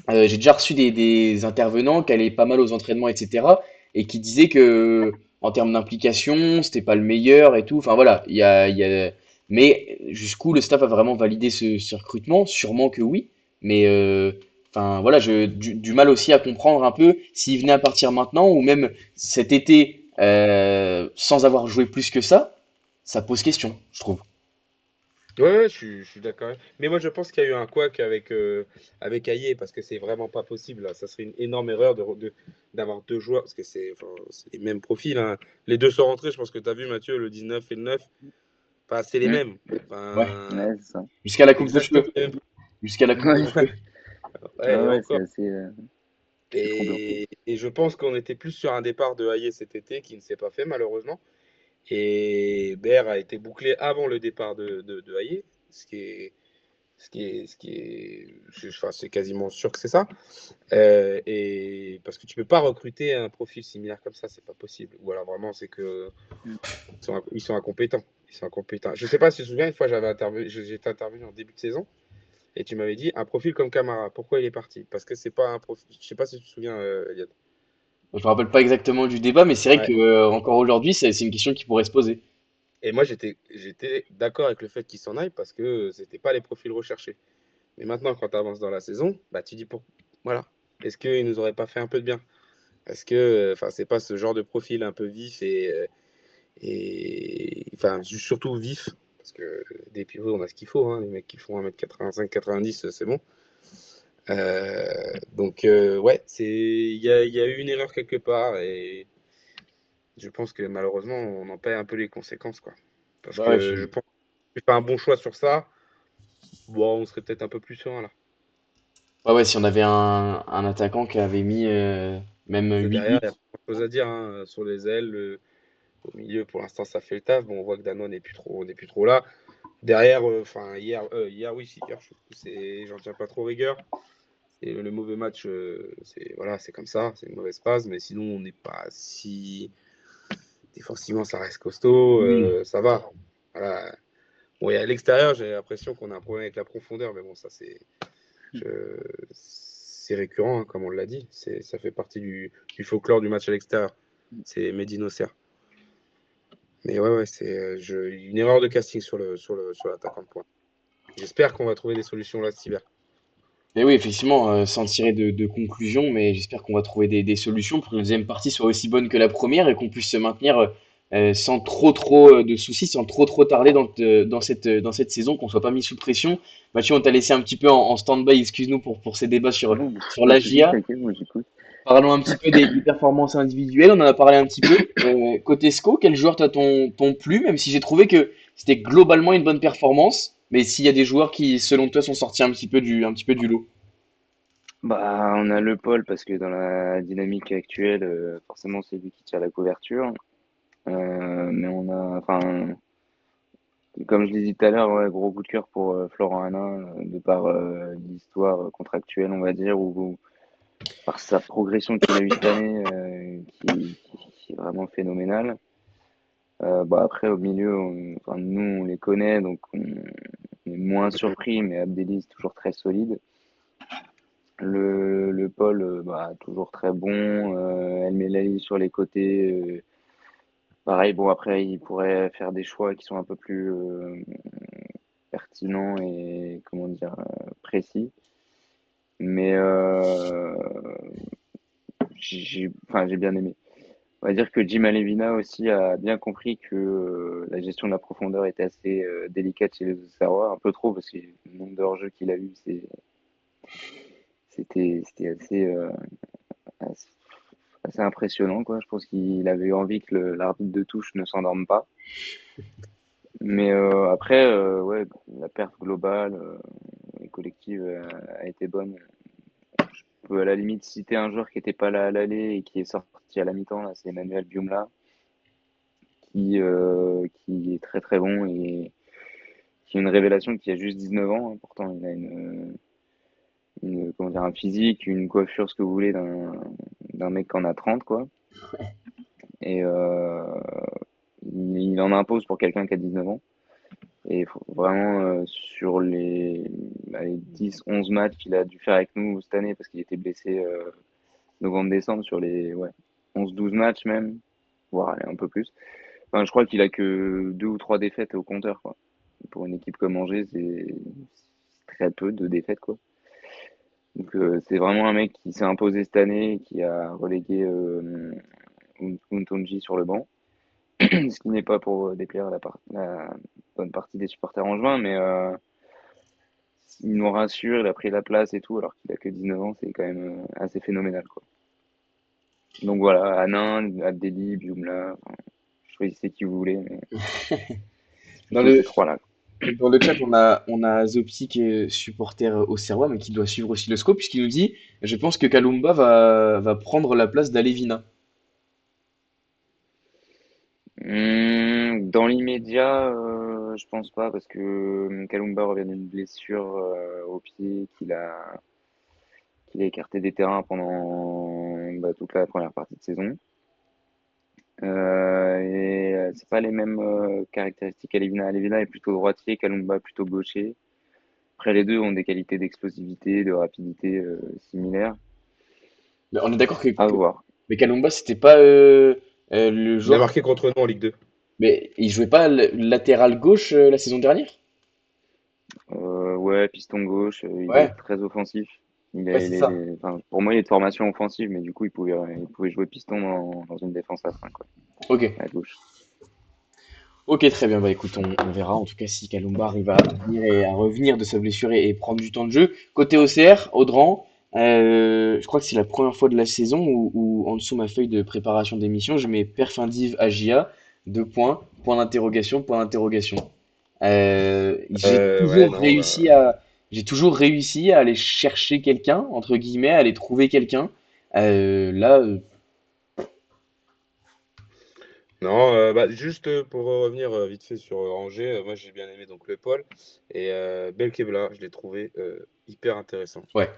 [SPEAKER 1] j'ai déjà reçu des intervenants qui allaient pas mal aux entraînements, etc. et qui disaient que en termes d'implication, c'était pas le meilleur et tout. Enfin voilà, mais jusqu'où le staff a vraiment validé ce recrutement? Sûrement que oui. Mais enfin voilà, du mal aussi à comprendre un peu s'il venait à partir maintenant ou même cet été sans avoir joué plus que ça pose question, je trouve.
[SPEAKER 2] Ouais, je suis d'accord. Mais moi, je pense qu'il y a eu un couac avec Aïe, parce que c'est vraiment pas possible, là. Ça serait une énorme erreur d'avoir 2 joueurs, parce que c'est les mêmes profils, hein. Les deux sont rentrés, je pense que tu as vu, Mathieu, le 19 et le 9. Enfin, c'est les
[SPEAKER 1] Mm.
[SPEAKER 2] mêmes.
[SPEAKER 1] Ouais.
[SPEAKER 2] Enfin,
[SPEAKER 3] Ouais, c'est ça.
[SPEAKER 1] Jusqu'à la coupe de
[SPEAKER 2] exactement
[SPEAKER 1] cheveux.
[SPEAKER 2] les mêmes.
[SPEAKER 1] Jusqu'à la coupe de
[SPEAKER 3] Ouais,
[SPEAKER 1] cheveux.
[SPEAKER 3] ouais,
[SPEAKER 2] Ouais, et
[SPEAKER 3] ouais, c'est
[SPEAKER 2] encore.
[SPEAKER 3] assez, c'est troublant.
[SPEAKER 2] Et je pense qu'on était plus sur un départ de Aïe cet été qui ne s'est pas fait, malheureusement. Et BR a été bouclé avant le départ de Aïe, ce qui est, enfin, c'est quasiment sûr que c'est ça. Et parce que tu peux pas recruter un profil similaire comme ça, c'est pas possible. Ou alors vraiment, c'est que
[SPEAKER 3] Mm.
[SPEAKER 2] ils sont incompétents. Ils sont incompétents. Je sais pas si tu te souviens, une fois j'étais intervenu en début de saison et tu m'avais dit un profil comme Camara. Pourquoi il est parti? Parce que c'est pas un profil. Je sais pas si tu te souviens, Eliade.
[SPEAKER 1] Je me rappelle pas exactement du débat, mais c'est vrai que
[SPEAKER 2] Ouais.
[SPEAKER 1] encore aujourd'hui, c'est une question qui pourrait se poser.
[SPEAKER 2] Et moi, j'étais d'accord avec le fait qu'il s'en aille parce que c'était pas les profils recherchés. Mais maintenant, quand tu avances dans la saison, bah tu dis pour. Voilà. est-ce qu'il nous aurait pas fait un peu de bien? Parce que enfin, c'est pas ce genre de profil un peu vif et enfin, surtout vif, parce que des pivots, on a ce qu'il faut, hein, les mecs qui font 1m85-90, c'est bon. Ouais, il y a eu une erreur quelque part et je pense que malheureusement, on en paie un peu les conséquences, quoi. Parce
[SPEAKER 1] Bah ouais,
[SPEAKER 2] que je pense que si tu fais un bon choix sur ça, bon, on serait peut-être un peu plus serein là.
[SPEAKER 1] ouais, ouais, si on avait un attaquant qui avait mis même
[SPEAKER 2] Parce que
[SPEAKER 1] 8
[SPEAKER 2] derrière,
[SPEAKER 1] buts.
[SPEAKER 2] il y a pas grand-chose à dire, hein. Sur les ailes, au milieu, pour l'instant, ça fait le taf. Bon, on voit que Danois n'est plus trop là. Derrière, enfin, hier, oui, si, hier, j'en tiens pas trop rigueur. Et le mauvais match, voilà, c'est comme ça, c'est une mauvaise passe, mais sinon, on n'est pas si. Défensivement, ça reste costaud,
[SPEAKER 1] Oui.
[SPEAKER 2] ça va. Voilà. Bon, et à l'extérieur, j'ai l'impression qu'on a un problème avec la profondeur, mais bon, ça, c'est récurrent, hein, comme on l'a dit. Ça fait partie du folklore du match à l'extérieur. C'est Medine Auxerre. Mais ouais, ouais, c'est une erreur de casting sur l'attaquant de pointe. J'espère qu'on va trouver des solutions là cet hiver.
[SPEAKER 1] Mais oui, effectivement, sans tirer de conclusion, mais j'espère qu'on va trouver des solutions pour que la deuxième partie soit aussi bonne que la première et qu'on puisse se maintenir sans trop de soucis, sans trop tarder dans cette saison, qu'on soit pas mis sous pression. Mathieu, on t'a laissé un petit peu en stand-by, excuse-nous pour ces débats
[SPEAKER 3] Non,
[SPEAKER 1] sur
[SPEAKER 3] pas
[SPEAKER 1] la
[SPEAKER 3] de soucis,
[SPEAKER 1] GIA.
[SPEAKER 3] t'inquiète, moi j'écoute.
[SPEAKER 1] Parlons un petit peu des performances individuelles, on en a parlé un petit peu. Côté SCO, quel joueur t'ont plu, même si j'ai trouvé que c'était globalement une bonne performance, mais s'il y a des joueurs qui, selon toi, sont sortis un petit peu du lot.
[SPEAKER 3] Bah, on a Le Paul parce que dans la dynamique actuelle, forcément c'est lui qui tire la couverture. Mais on a, enfin, comme je l'ai dit tout à l'heure, ouais, gros coup de cœur pour Florent Hanin, de par l'histoire contractuelle, on va dire, ou par sa progression qu'il a eue cette année, qui est vraiment phénoménale. Bah après, au milieu, enfin, nous, on les connaît, donc on est moins surpris, mais Abdelli, c'est toujours très solide. Le Paul, bah, toujours très bon. El Melali sur les côtés. Pareil, bon, après, il pourrait faire des choix qui sont un peu plus pertinents et, comment dire, précis. Mais enfin, j'ai bien aimé. On va dire que Jim Alevina aussi a bien compris que la gestion de la profondeur était assez délicate chez les Auxerrois, un peu trop, parce que le nombre de hors-jeu qu'il a eu, c'était assez, assez impressionnant, quoi. Je pense qu'il avait eu envie que l'arbitre de touche ne s'endorme pas. Mais après, ouais, la perte globale et collective a été bonne. Je peux à la limite citer un joueur qui n'était pas là à l'aller et qui est sorti à la mi-temps, là, c'est Emmanuel Biumla, qui est très très bon et qui est une révélation qui a juste 19 ans, hein. Pourtant, il a comment dire, un physique, une coiffure, ce que vous voulez, d'un mec qui en a 30, quoi. Et il en impose pour quelqu'un qui a 19 ans. Et vraiment, sur les 10-11 matchs qu'il a dû faire avec nous cette année, parce qu'il était blessé novembre-décembre, sur les ouais, 11-12 matchs même, voire allez, un peu plus. Enfin, je crois qu'il a que 2 ou 3 défaites au compteur, quoi. Pour une équipe comme Angers, c'est très peu de défaites, quoi. Donc c'est vraiment un mec qui s'est imposé cette année, qui a relégué Untonji sur le banc. Ce qui n'est pas pour déplaire la bonne partie des supporters angevins, mais il nous rassure, il a pris la place et tout, alors qu'il a que 19 ans, c'est quand même assez phénoménal, quoi. Donc voilà, Hanin, Abdelli, Bioumla, enfin, choisissez qui vous voulez, mais c'est
[SPEAKER 1] Dans
[SPEAKER 3] plutôt
[SPEAKER 1] le,
[SPEAKER 3] ces trois-là, quoi.
[SPEAKER 1] Dans le chat, on a Zopti qui est supporter au Serrois, mais qui doit suivre aussi le scope, puisqu'il nous dit, je pense que Kalumba va prendre la place d'Alevina.
[SPEAKER 3] Dans l'immédiat, je pense pas, parce que Kalumba revient d'une blessure au pied qu'il a écarté des terrains pendant bah, toute la première partie de saison. C'est pas les mêmes caractéristiques. Alevina est plutôt droitier, Kalumba plutôt gaucher. Après, les deux ont des qualités d'explosivité, de rapidité similaires.
[SPEAKER 1] Mais on est d'accord
[SPEAKER 3] À voir.
[SPEAKER 1] mais Kalumba, c'était pas le
[SPEAKER 2] Il a
[SPEAKER 1] joueur.
[SPEAKER 2] marqué contre nous en Ligue 2.
[SPEAKER 1] Mais il jouait pas latéral gauche la saison dernière?
[SPEAKER 3] Ouais, piston gauche, il est
[SPEAKER 1] Ouais.
[SPEAKER 3] très offensif.
[SPEAKER 1] Ouais, c'est ça.
[SPEAKER 3] Enfin, pour moi, il est de formation offensive, mais du coup, il pouvait jouer piston dans une défense à 5, quoi,
[SPEAKER 1] Ok.
[SPEAKER 3] à gauche.
[SPEAKER 1] Ok, très bien. Bah écoute, on verra en tout cas si Kalumba arrive à venir et à revenir de sa blessure et prendre du temps de jeu. Côté OCR, Audran, je crois que c'est la première fois de la saison où en dessous ma feuille de préparation d'émission, je mets perf indiv AGA, deux points, point d'interrogation, point d'interrogation.
[SPEAKER 2] Ouais, non, bah,
[SPEAKER 1] J'ai toujours réussi à aller chercher quelqu'un, entre guillemets, à aller trouver quelqu'un. Là,
[SPEAKER 2] non, bah, juste pour revenir vite fait sur Angers, moi j'ai bien aimé donc le Paul et Belkebla, je l'ai trouvé hyper intéressant.
[SPEAKER 1] ouais.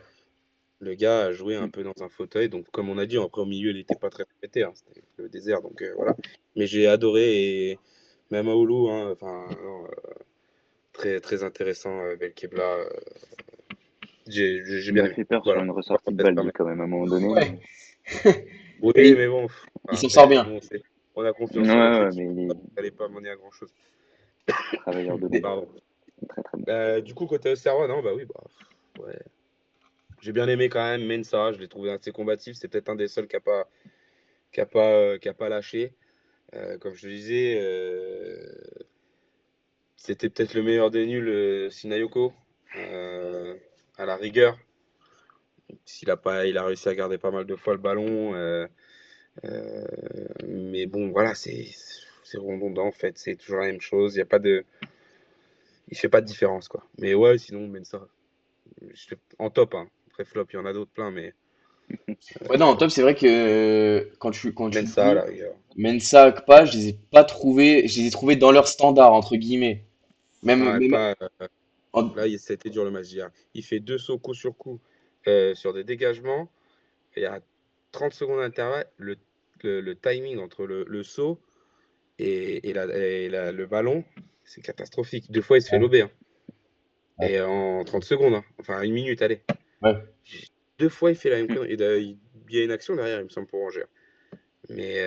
[SPEAKER 2] Le gars a joué un peu dans un fauteuil, donc comme on a dit, après au milieu il n'était pas très pété, hein, c'était le désert, donc voilà. Mais j'ai adoré et même Aoulou, hein, enfin, non, très très intéressant Belkebla, j'ai
[SPEAKER 3] Il
[SPEAKER 2] bien
[SPEAKER 3] m'a
[SPEAKER 2] aimé.
[SPEAKER 3] fait peur sur
[SPEAKER 2] Voilà.
[SPEAKER 3] une ressortie de Baldi quand même à un moment donné,
[SPEAKER 1] Ouais.
[SPEAKER 3] mais
[SPEAKER 2] Oui,
[SPEAKER 1] Et
[SPEAKER 2] mais bon,
[SPEAKER 1] il s'en sort
[SPEAKER 2] après,
[SPEAKER 1] bien.
[SPEAKER 2] nous on a
[SPEAKER 3] ouais,
[SPEAKER 2] confiance en notre
[SPEAKER 3] ouais,
[SPEAKER 2] équipe,
[SPEAKER 3] mais il est
[SPEAKER 2] ça n'allait pas mener à grand chose.
[SPEAKER 3] travailleur de l'ombre,
[SPEAKER 2] Pardon.
[SPEAKER 3] il est très très bon.
[SPEAKER 2] Du coup, côté Auxerrois, non, bah oui, bah, ouais. J'ai bien aimé quand même Mensa, je l'ai trouvé assez combatif. C'est peut-être un des seuls qui a pas lâché. Comme je te disais, c'était peut-être le meilleur des nuls, Sinayoko, euh, à la rigueur. Il a réussi à garder pas mal de fois le ballon. Euh, mais bon, voilà, c'est redondant en fait. C'est toujours la même chose. Il fait pas de différence quoi. Mais ouais, sinon Mensa, en top. Hein. Après flop, il y en a d'autres plein, mais
[SPEAKER 1] Ouais, non, en top, c'est vrai que quand tu
[SPEAKER 2] Mensa à
[SPEAKER 1] dis
[SPEAKER 2] la rigueur.
[SPEAKER 1] Mensa, Akpa, je les ai pas trouvés, je les ai trouvés dans leur standard, entre guillemets.
[SPEAKER 2] Ah,
[SPEAKER 1] Même,
[SPEAKER 2] pas,
[SPEAKER 1] en-
[SPEAKER 2] là, ça a été dur le match d'hier. Il fait deux sauts coup sur coup sur des dégagements. Et à 30 secondes d'intervalle, le timing entre le saut le ballon, c'est catastrophique. Deux fois, il se fait
[SPEAKER 1] ouais,
[SPEAKER 2] lober. Hein.
[SPEAKER 1] ouais,
[SPEAKER 2] Et en 30 secondes, hein. Enfin, une minute, allez.
[SPEAKER 1] ouais,
[SPEAKER 2] Deux fois, il fait la même connerie. Et il y a une action derrière, il me semble, pour Angers. Mais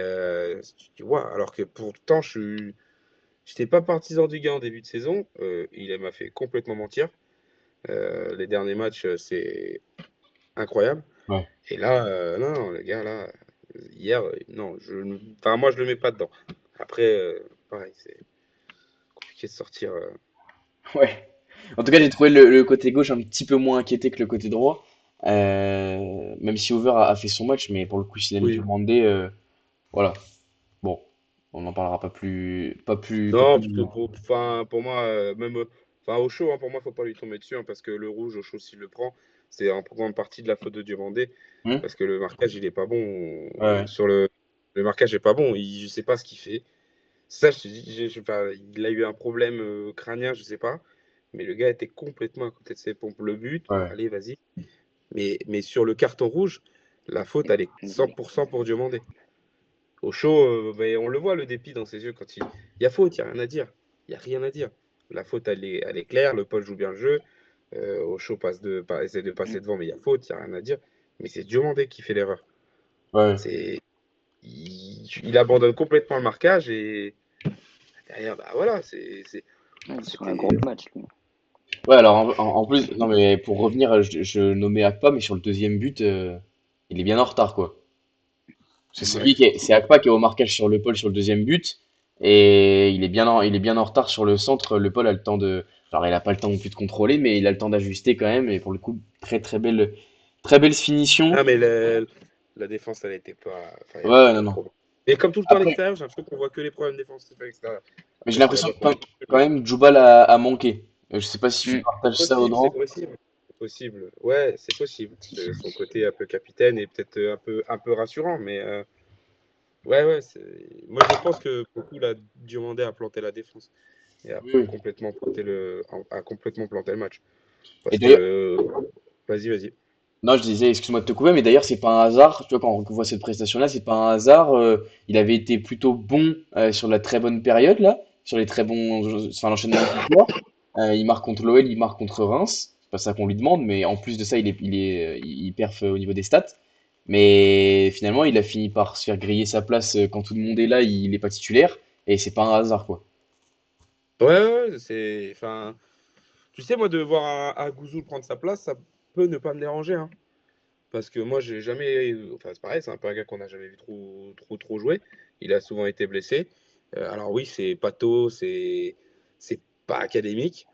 [SPEAKER 2] tu vois, alors que pourtant, je n'étais pas partisan du gars en début de saison. Il m'a fait complètement mentir. Les derniers matchs, c'est incroyable.
[SPEAKER 1] ouais.
[SPEAKER 2] Et là, non, le gars, là, hier, non, enfin, moi, je le mets pas dedans. Après, pareil, c'est compliqué de sortir.
[SPEAKER 1] Ouais. En tout cas, j'ai trouvé le côté gauche un petit peu moins inquiété que le côté droit. Même si Over a fait son match, mais pour le coup, Sinani
[SPEAKER 2] Oui.
[SPEAKER 1] Diomandé, voilà. Bon, on n'en parlera pas
[SPEAKER 2] Non,
[SPEAKER 1] plus
[SPEAKER 2] parce que
[SPEAKER 1] longuement.
[SPEAKER 2] enfin, pour moi, même, enfin, au chaud, hein, pour moi, faut pas lui tomber dessus, hein, parce que le rouge, au chaud, s'il le prend, c'est en grande partie de la faute de Diomandé,
[SPEAKER 1] Hmm.
[SPEAKER 2] parce que le marquage, il est pas bon.
[SPEAKER 1] Ouais, ouais,
[SPEAKER 2] Le marquage est pas bon. Je sais pas ce qu'il fait. Ça, je te dis, enfin, il a eu un problème crânien, je sais pas. Mais le gars était complètement à côté de ses pompes. Le but,
[SPEAKER 1] ouais,
[SPEAKER 2] allez, vas-y. Mais sur le carton rouge, la faute, elle est 100% pour Diomandé. Au chaud, ben, on le voit, le dépit dans ses yeux quand il y a faute, il n'y a rien à dire. Il n'y a rien à dire. La faute, elle est claire. Le Paul joue bien le jeu. Au chaud essaie de passer devant, mais il y a faute, il n'y a rien à dire. Mais c'est Diomandé qui fait l'erreur.
[SPEAKER 1] ouais.
[SPEAKER 2] C'est, il abandonne complètement le marquage et derrière, bah voilà,
[SPEAKER 3] Ouais, sur un
[SPEAKER 2] c'était.
[SPEAKER 3] gros match, lui.
[SPEAKER 1] Ouais, alors en plus, non mais pour revenir, je nommais Akpa, mais sur le deuxième but, il est bien en retard, quoi. Parce que
[SPEAKER 2] Ouais.
[SPEAKER 1] c'est Akpa qui est au marquage sur le pôle sur le deuxième but, et il est bien en retard sur le centre. Le pôle a le temps de, alors il a pas le temps non plus de contrôler, mais il a le temps d'ajuster quand même. Et pour le coup, très belle finition.
[SPEAKER 2] Ah, mais la défense, elle était pas. Enfin, il n'y
[SPEAKER 1] Ouais,
[SPEAKER 2] avait pas
[SPEAKER 1] ouais, non,
[SPEAKER 2] de
[SPEAKER 1] non.
[SPEAKER 2] problème. Et comme tout le temps à
[SPEAKER 1] Après,
[SPEAKER 2] l'extérieur, j'ai l'impression qu'on voit que les problèmes défensifs à l'extérieur.
[SPEAKER 1] mais j'ai
[SPEAKER 2] Après, c'est la
[SPEAKER 1] l'impression que
[SPEAKER 2] boîte mail.
[SPEAKER 1] quand même, Djoubal a manqué. Je sais pas si tu
[SPEAKER 3] Mm.
[SPEAKER 1] partages ça,
[SPEAKER 2] Possible, c'est
[SPEAKER 1] Audran.
[SPEAKER 2] possible. C'est possible. Ouais, c'est possible. De son côté un peu capitaine et peut-être un peu rassurant, mais ouais, ouais. Moi, je pense que beaucoup l'a Diomandé a planté la défense et
[SPEAKER 1] Oui, oui.
[SPEAKER 2] a complètement planté le match.
[SPEAKER 1] Et
[SPEAKER 2] Parce
[SPEAKER 1] d'ailleurs,
[SPEAKER 2] que, vas-y, vas-y.
[SPEAKER 1] non, je disais, excuse-moi de te couper, mais d'ailleurs, c'est pas un hasard. Tu vois, quand on voit cette prestation-là, c'est pas un hasard. Il avait été plutôt bon sur la très bonne période, là, sur les très bons, enfin, l'enchaînement de victoires. Il marque contre l'OL, il marque contre Reims. C'est pas ça qu'on lui demande, mais en plus de ça, il perf au niveau des stats. Mais finalement, il a fini par se faire griller sa place quand tout le monde est là, il est pas titulaire. Et c'est pas un hasard, quoi.
[SPEAKER 2] Ouais, ouais, ouais, c'est. Enfin, tu sais, moi, de voir un Gouzoul prendre sa place, peut ne pas me déranger, hein. Parce que moi, j'ai jamais. Enfin, c'est pareil, c'est un peu un gars qu'on n'a jamais vu trop jouer. Il a souvent été blessé. Alors, oui, c'est pato, c'est pas académique,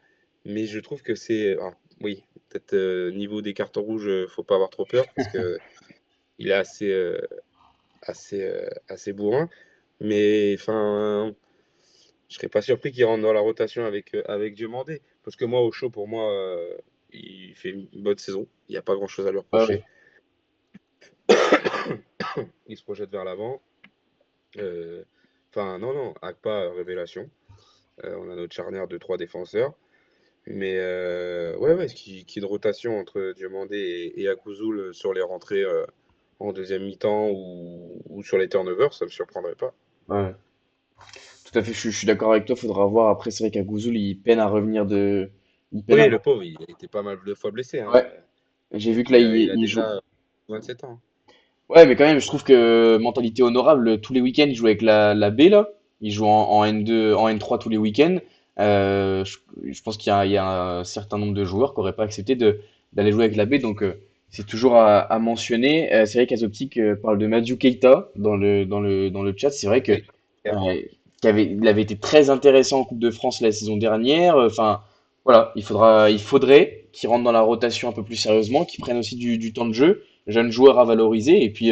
[SPEAKER 2] mais je trouve que c'est. Alors, oui, peut-être niveau des cartons rouges, faut pas avoir trop peur parce que il est assez bourrin. Mais enfin, je serais pas surpris qu'il rentre dans la rotation avec Diomandé. Parce que moi, au chaud, pour moi, il fait une bonne saison. Il n'y a pas grand-chose à lui
[SPEAKER 1] Ouais,
[SPEAKER 2] reprocher.
[SPEAKER 1] ouais.
[SPEAKER 2] Il se projette vers l'avant. Euh, Enfin, non, non, Akpa, révélation. On a notre charnière de 3 défenseurs. Mais ouais, ouais, qu'il y ait de rotation entre Diomandé et Akuzul sur les rentrées en deuxième mi-temps ou sur les turnovers, ça ne me surprendrait pas.
[SPEAKER 1] Ouais. Tout à fait, je suis d'accord avec toi, faudra voir. Après, c'est vrai qu'à Gouzoul, il peine à revenir de. Il peine à.
[SPEAKER 2] Oui, le pauvre, il a été pas mal de fois blessé, hein.
[SPEAKER 1] Ouais, j'ai vu que là,
[SPEAKER 2] Il a
[SPEAKER 1] il joue.
[SPEAKER 2] déjà 27 ans.
[SPEAKER 1] Ouais, mais quand même, je trouve que mentalité honorable, tous les week-ends, il joue avec la B, là. Il joue en N2, en N3 tous les week-ends. Je pense il y a un certain nombre de joueurs qui n'auraient pas accepté d'aller jouer avec la B, donc c'est toujours à mentionner. C'est vrai qu'Azoptic parle de Madiou Keita dans le chat. C'est vrai que
[SPEAKER 2] Oui.
[SPEAKER 1] il avait été très intéressant en Coupe de France la saison dernière. Enfin, voilà, il faudrait qu'il rentre dans la rotation un peu plus sérieusement, qu'il prenne aussi du temps de jeu, jeune joueur à valoriser. Et puis,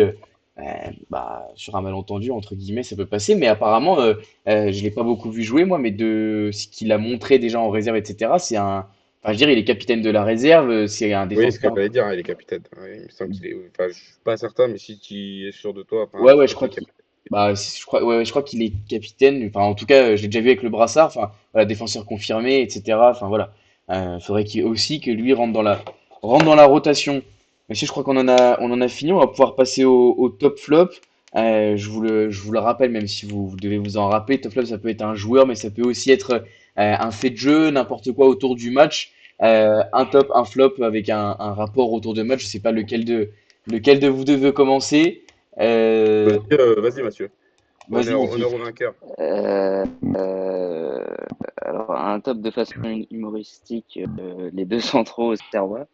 [SPEAKER 1] bah, sur un malentendu, entre guillemets, ça peut passer. Mais apparemment, je l'ai pas beaucoup vu jouer, moi, mais de ce qu'il a montré déjà en réserve, etc., c'est un. Enfin, je veux dire, il est capitaine de la réserve, c'est un
[SPEAKER 2] Oui, ce que
[SPEAKER 1] défenseur.
[SPEAKER 2] j'allais dire, hein, il est capitaine. Ouais, il me semble qu'il est. Enfin, je suis pas certain, mais si tu es sûr de toi, enfin,
[SPEAKER 1] Ouais,
[SPEAKER 2] je
[SPEAKER 1] ouais, je
[SPEAKER 2] crois
[SPEAKER 1] crois
[SPEAKER 2] qu'il est
[SPEAKER 1] qu'il.
[SPEAKER 2] capitaine.
[SPEAKER 1] Bah, je crois, ouais, ouais, je crois qu'il est capitaine. Enfin, en tout cas, je l'ai déjà vu avec le brassard. Enfin, voilà, défenseur confirmé, etc. Enfin, voilà. Faudrait qu'il aussi que lui rentre dans la rotation. Monsieur, je crois on en a fini. On va pouvoir passer au top flop. Je vous le rappelle, même si vous devez vous en rappeler, top flop, ça peut être un joueur, mais ça peut aussi être un fait de jeu, n'importe quoi autour du match. Un top, un flop avec un rapport autour de match. Je sais pas lequel de vous deux veut commencer. Euh,
[SPEAKER 2] Vas-y, Mathieu.
[SPEAKER 1] Vas-y, Niki.
[SPEAKER 2] Honneur au vainqueur.
[SPEAKER 3] Euh, alors, un top de façon humoristique, les deux centraux auxerrois.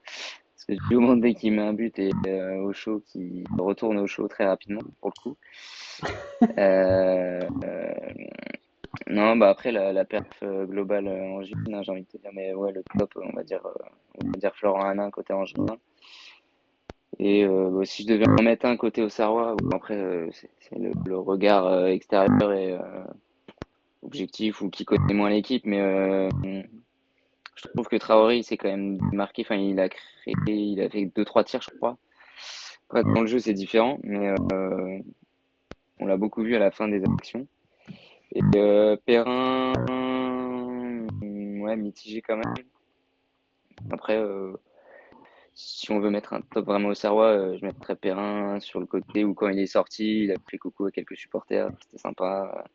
[SPEAKER 3] Parce que Diomandé qui met un but et au chaud qui retourne au chaud très rapidement, pour le coup. Euh, euh, non, bah après, la perf globale angevine, hein, j'ai envie de te dire, mais ouais, le top, on va dire Florent Hanin côté angevin. Et bah, si je devais en mettre un côté auxerrois, ou après, c'est le regard extérieur et objectif ou qui connaît moins l'équipe, mais je trouve que Traoré, il s'est quand même marqué. Enfin, il a fait deux trois tirs, je crois. Après, dans le jeu, c'est différent, mais on l'a beaucoup vu à la fin des actions. Et Perrin, ouais, mitigé quand même. Après, si on veut mettre un top vraiment au Serrois, je mettrais Perrin sur le côté où quand il est sorti, il a fait coucou à quelques supporters, c'était sympa.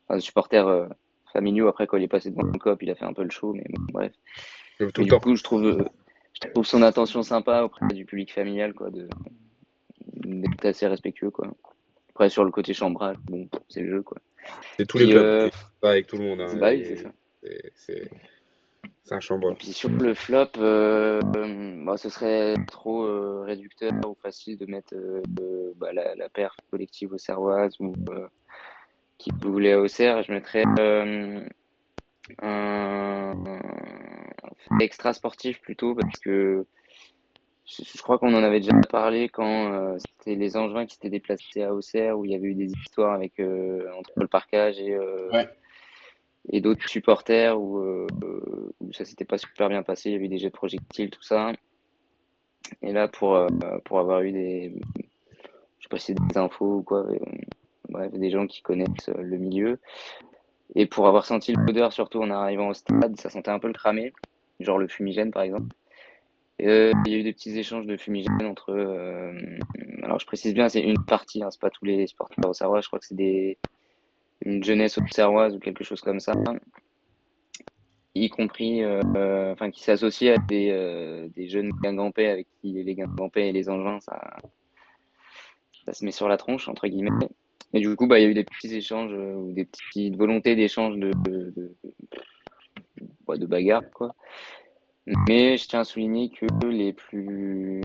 [SPEAKER 3] Enfin, supporters familiaux, après quand il est passé devant le COP, il a fait un peu le show, mais bon, bref.
[SPEAKER 2] Tout
[SPEAKER 3] Mais
[SPEAKER 2] le
[SPEAKER 3] du
[SPEAKER 2] temps.
[SPEAKER 3] coup, je trouve son attention sympa auprès du public familial, quoi, d'être assez respectueux, quoi. Après, sur le côté chambrage, bon, c'est le jeu, quoi.
[SPEAKER 2] C'est tous les
[SPEAKER 3] Puis,
[SPEAKER 2] clubs. Il est pas avec tout le monde, hein.
[SPEAKER 3] bah oui, c'est ça.
[SPEAKER 2] C'est c'est- c'est un
[SPEAKER 3] Et
[SPEAKER 2] chambord.
[SPEAKER 3] puis sur le flop, bah, ce serait trop réducteur ou facile de mettre bah, la perf collective auxerroise ou qui voulait à Auxerre. Je mettrais un fait extra sportif plutôt parce que je crois qu'on en avait déjà parlé quand c'était les Angevins qui s'étaient déplacés à Auxerre où il y avait eu des histoires avec entre le parcage
[SPEAKER 1] Ouais.
[SPEAKER 3] et d'autres supporters où ça s'était pas super bien passé. Il y avait eu des jets de projectiles, tout ça. Et là, pour avoir eu je sais pas si c'est des infos ou quoi, bref, des gens qui connaissent le milieu, et pour avoir senti l'odeur, surtout en arrivant au stade, ça sentait un peu le cramé, genre le fumigène par exemple. Et, il y a eu des petits échanges de fumigène entre alors je précise bien, c'est une partie, hein, c'est pas tous les supporters auxerrois, je crois que c'est une jeunesse auxerroise ou quelque chose comme ça, y compris, enfin qui s'associe à des jeunes guingampais avec qui les guingampais et les engins, ça se met sur la tronche, entre guillemets. Et du coup, bah, il y a eu des petits échanges ou des petites volontés d'échange ouais, de bagarre, quoi. Mais je tiens à souligner que les plus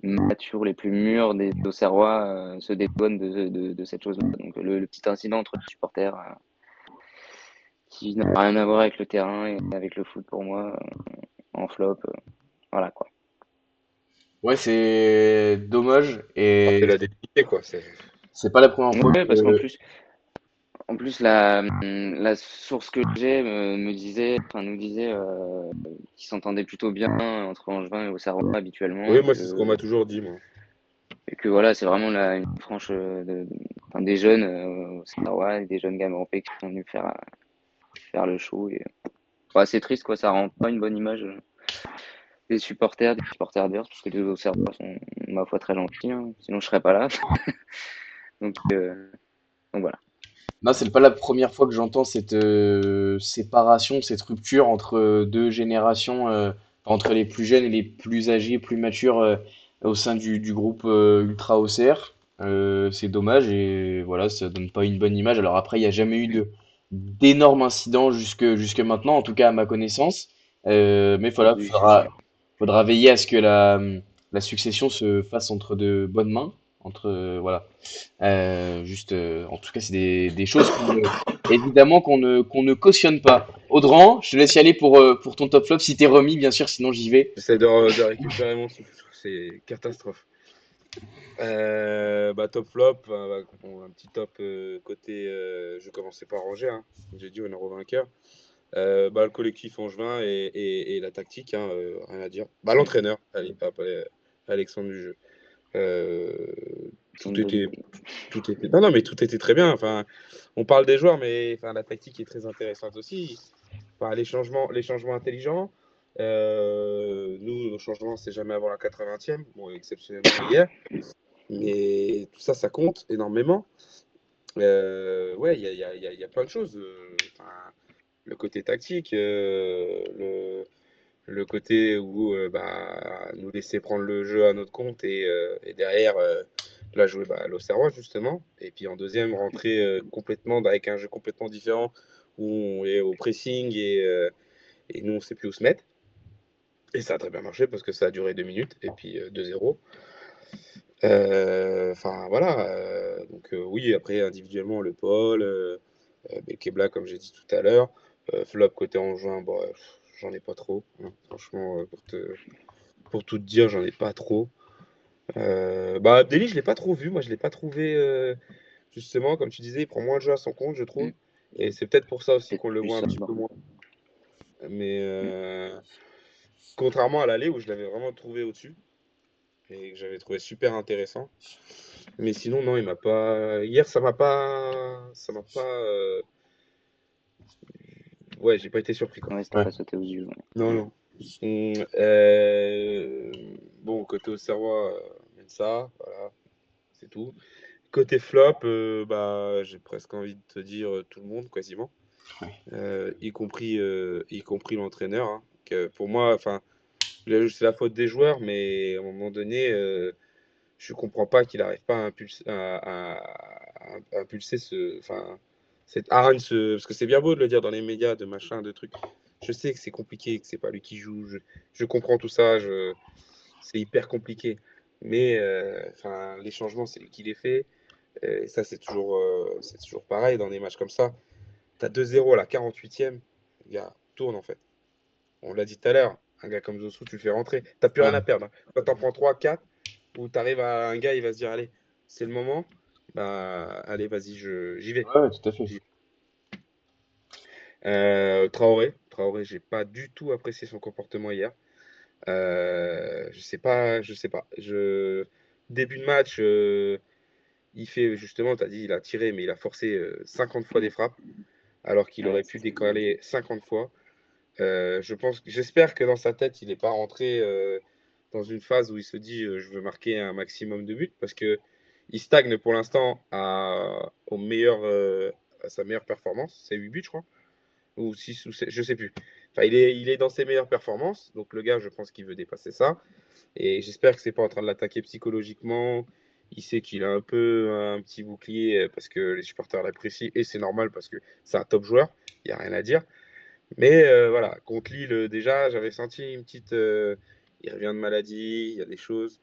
[SPEAKER 3] matures, les plus mûrs des Auxerrois se dédouanent de cette chose-là. Donc le petit incident entre les supporters qui n'a rien à voir avec le terrain et avec le foot pour moi, en flop, voilà quoi.
[SPEAKER 1] Ouais, c'est dommage
[SPEAKER 2] C'est
[SPEAKER 1] et
[SPEAKER 2] la débilité, quoi.
[SPEAKER 1] c'est pas la première fois
[SPEAKER 3] Ouais, parce qu'en
[SPEAKER 1] que.
[SPEAKER 3] plus, la source que j'ai me disait, enfin nous disait qu'ils s'entendaient plutôt bien entre Angevin et Auxerrois habituellement
[SPEAKER 2] Oui, moi, c'est ce qu'on m'a toujours dit, moi.
[SPEAKER 3] et que voilà, c'est vraiment une franche enfin, des jeunes Auxerrois et des jeunes Gamerompais qui sont venus faire le show et ouais, c'est triste quoi, ça rend pas une bonne image des supporters adverses parce que les Auxerrois sont ma foi très gentils, hein, sinon je serais pas là. Donc, euh, donc voilà.
[SPEAKER 1] Non, c'est pas la première fois que j'entends cette séparation, cette rupture entre deux générations, entre les plus jeunes et les plus âgés, plus matures au sein du groupe Ultra OCR. C'est dommage et voilà, ça donne pas une bonne image. Alors après, il n'y a jamais eu d'énormes incidents jusque maintenant, en tout cas à ma connaissance. Mais voilà,
[SPEAKER 3] Oui, c'est sûr.
[SPEAKER 1] faudra veiller à ce que la succession se fasse entre de bonnes mains. Voilà. En tout cas, c'est des choses évidemment qu'on ne cautionne pas. Audran, je te laisse y aller pour ton top flop, si t'es remis, bien sûr, sinon j'y vais.
[SPEAKER 2] J'essaie de récupérer mon souffle. C'est catastrophe. Top flop, bon, un petit top côté. Je vais commencer par Angers, hein. Comme j'ai dit, on est vainqueur. Le collectif Angevin et la tactique, hein, rien à dire. L'entraîneur, allez, hop, allez, Alexandre du jeu. Euh, tout
[SPEAKER 3] Alexandre
[SPEAKER 2] était, tout était. Non, non, mais tout était très bien. Enfin, on parle des joueurs, mais enfin, la tactique est très intéressante aussi. Enfin, les changements intelligents. Nous, nos changements, c'est jamais avant la 80e. Bon, exceptionnellement hier. Mais tout ça, ça compte énormément. Ouais, il y a plein de choses. Enfin, le côté tactique, le côté où nous laisser prendre le jeu à notre compte et derrière là jouer l'Auxerrois justement. Et puis en deuxième, rentrer complètement avec un jeu complètement différent où on est au pressing et nous on sait plus où se mettre. Et ça a très bien marché parce que ça a duré 2 minutes et puis 2-0. Enfin voilà. Donc oui, après individuellement le Paul, Bekebla comme j'ai dit tout à l'heure. Flop côté Angevin, bon, j'en ai pas trop, hein. Franchement, pour tout te dire, j'en ai pas trop. Abdelli, je l'ai pas trop vu. Moi, je l'ai pas trouvé. Justement, comme tu disais, il prend moins de jeu à son compte, je trouve.
[SPEAKER 3] Mm.
[SPEAKER 2] Et c'est peut-être pour ça aussi
[SPEAKER 3] Peut-être
[SPEAKER 2] qu'on le
[SPEAKER 3] plus
[SPEAKER 2] voit un petit
[SPEAKER 3] sobre.
[SPEAKER 2] peu moins. Mais
[SPEAKER 3] Mm.
[SPEAKER 2] contrairement à l'aller où je l'avais vraiment trouvé au-dessus et que j'avais trouvé super intéressant. Mais sinon, non, il m'a pas. Hier, ça m'a pas. Ouais, j'ai pas été surpris quoi.
[SPEAKER 3] Ouais, c'était
[SPEAKER 1] Ouais.
[SPEAKER 3] pas sauté aux yeux. Ouais.
[SPEAKER 2] Non, non. Bon, côté Auxerrois, même ça, voilà, c'est tout. Côté flop, j'ai presque envie de te dire tout le monde quasiment, y compris l'entraîneur, hein, que pour moi, enfin, c'est la faute des joueurs, mais à un moment donné, je comprends pas qu'il n'arrive pas à impulser cette hargne, parce que c'est bien beau de le dire dans les médias, de machin, de trucs. Je sais que c'est compliqué, que c'est pas lui qui joue. Je comprends tout ça. C'est hyper compliqué. Mais les changements, c'est lui qui les fait. Et ça, c'est toujours pareil dans des matchs comme ça. Tu as 2-0 à la 48e. Le gars, tourne en fait. On l'a dit tout à l'heure. Un gars comme Zosu, tu le fais rentrer. Tu plus rien à
[SPEAKER 1] Ouais.
[SPEAKER 2] perdre, hein. Quand tu en prends 3-4, où tu arrives à un gars, il va se dire allez, c'est le moment. Allez, vas-y, j'y vais.
[SPEAKER 1] Ouais, tout à fait.
[SPEAKER 2] Traoré, j'ai pas du tout apprécié son comportement hier. Je sais pas, je sais pas. Début de match, il fait justement, tu as dit, il a tiré, mais il a forcé 50 fois des frappes, alors qu'il
[SPEAKER 3] Ouais,
[SPEAKER 2] aurait pu décaler 50 fois. J'espère que dans sa tête, il n'est pas rentré dans une phase où il se dit, je veux marquer un maximum de buts, parce que il stagne pour l'instant à sa meilleure performance, c'est 8 buts, je crois, ou 6 ou 7, je sais plus. Enfin, il est dans ses meilleures performances, donc le gars, je pense qu'il veut dépasser ça. Et j'espère que c'est pas en train de l'attaquer psychologiquement. Il sait qu'il a un peu un petit bouclier parce que les supporters l'apprécient et c'est normal parce que c'est un top joueur, il n'y a rien à dire. Mais voilà, contre Lille, déjà, j'avais senti une petite. Il revient de maladie, il y a des choses.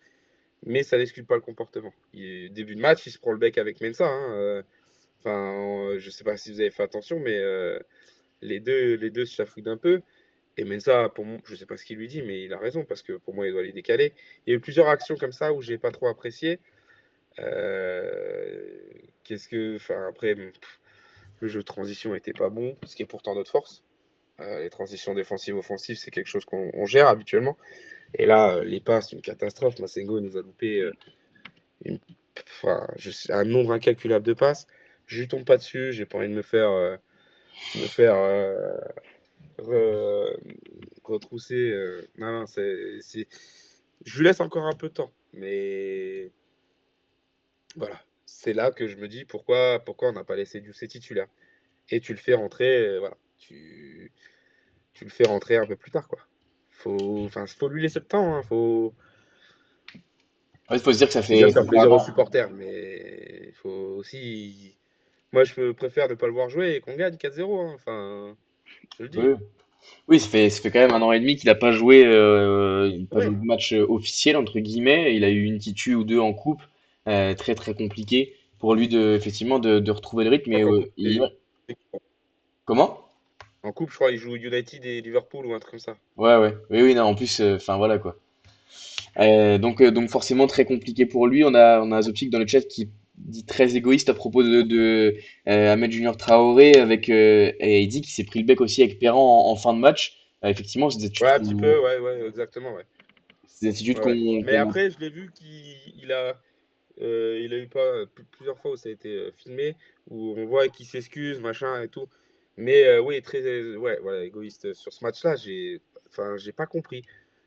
[SPEAKER 2] Mais ça n'exclut pas le comportement. Début de match, il se prend le bec avec Mensa, hein. Enfin, je sais pas si vous avez fait attention, mais les deux se chafouillent un peu. Et Mensa, pour moi, je sais pas ce qu'il lui dit, mais il a raison, parce que pour moi, il doit les décaler. Il y a eu plusieurs actions comme ça où j'ai pas trop apprécié. Euh, Enfin, après, le jeu de transition était pas bon, ce qui est pourtant notre force. Les transitions défensives offensives, c'est quelque chose qu'on gère habituellement. Et là, les passes, une catastrophe. Massengo nous a loupé une- un nombre incalculable de passes. Je lui tombe pas dessus, j'ai pas envie de me faire re- retrousser. Non, non, je lui laisse encore un peu de temps. Mais voilà, c'est là que je me dis pourquoi on n'a pas laissé Diouf titulaire. Et tu le fais rentrer, voilà. Tu le fais rentrer un peu plus tard, quoi. Faut lui laisser le temps, hein.
[SPEAKER 1] En fait, faut se dire que ça
[SPEAKER 2] C'est bien
[SPEAKER 1] fait,
[SPEAKER 2] de
[SPEAKER 1] ça
[SPEAKER 2] faire
[SPEAKER 1] fait un
[SPEAKER 2] plaisir aux
[SPEAKER 1] an.
[SPEAKER 2] supporters, mais il faut aussi. Moi, préfère ne pas le voir jouer et qu'on gagne 4-0, hein. Enfin, je le dis.
[SPEAKER 1] Oui, oui, ça fait quand même un an et demi qu'il n'a pas joué, pas joué
[SPEAKER 2] Ouais.
[SPEAKER 1] de match officiel, entre guillemets. Il a eu une titu ou deux en coupe, très très compliqué pour lui effectivement de retrouver le rythme.
[SPEAKER 2] Je
[SPEAKER 1] Mais
[SPEAKER 2] crois qu'en coupe,
[SPEAKER 1] comment?
[SPEAKER 2] en coupe, je crois, il joue United et Liverpool ou un truc comme ça.
[SPEAKER 1] Ouais, ouais. Oui, oui, non, en plus, enfin voilà quoi. Donc forcément très compliqué pour lui. On a Zoptic dans le chat qui dit très égoïste à propos de Ahmed Junior Traoré et il dit qu'il s'est pris le bec aussi avec Perran en fin de match. Effectivement,
[SPEAKER 2] Ouais, un petit peu, ouais, ouais, exactement, ouais.
[SPEAKER 1] c'est des attitudes
[SPEAKER 2] Ouais, ouais. Mais
[SPEAKER 1] qu'on a.
[SPEAKER 2] après, je l'ai vu il a eu pas plusieurs fois où ça a été filmé, où on voit qu'il s'excuse, machin et tout. Mais oui, très ouais, voilà, égoïste sur ce match-là, j'ai pas compris.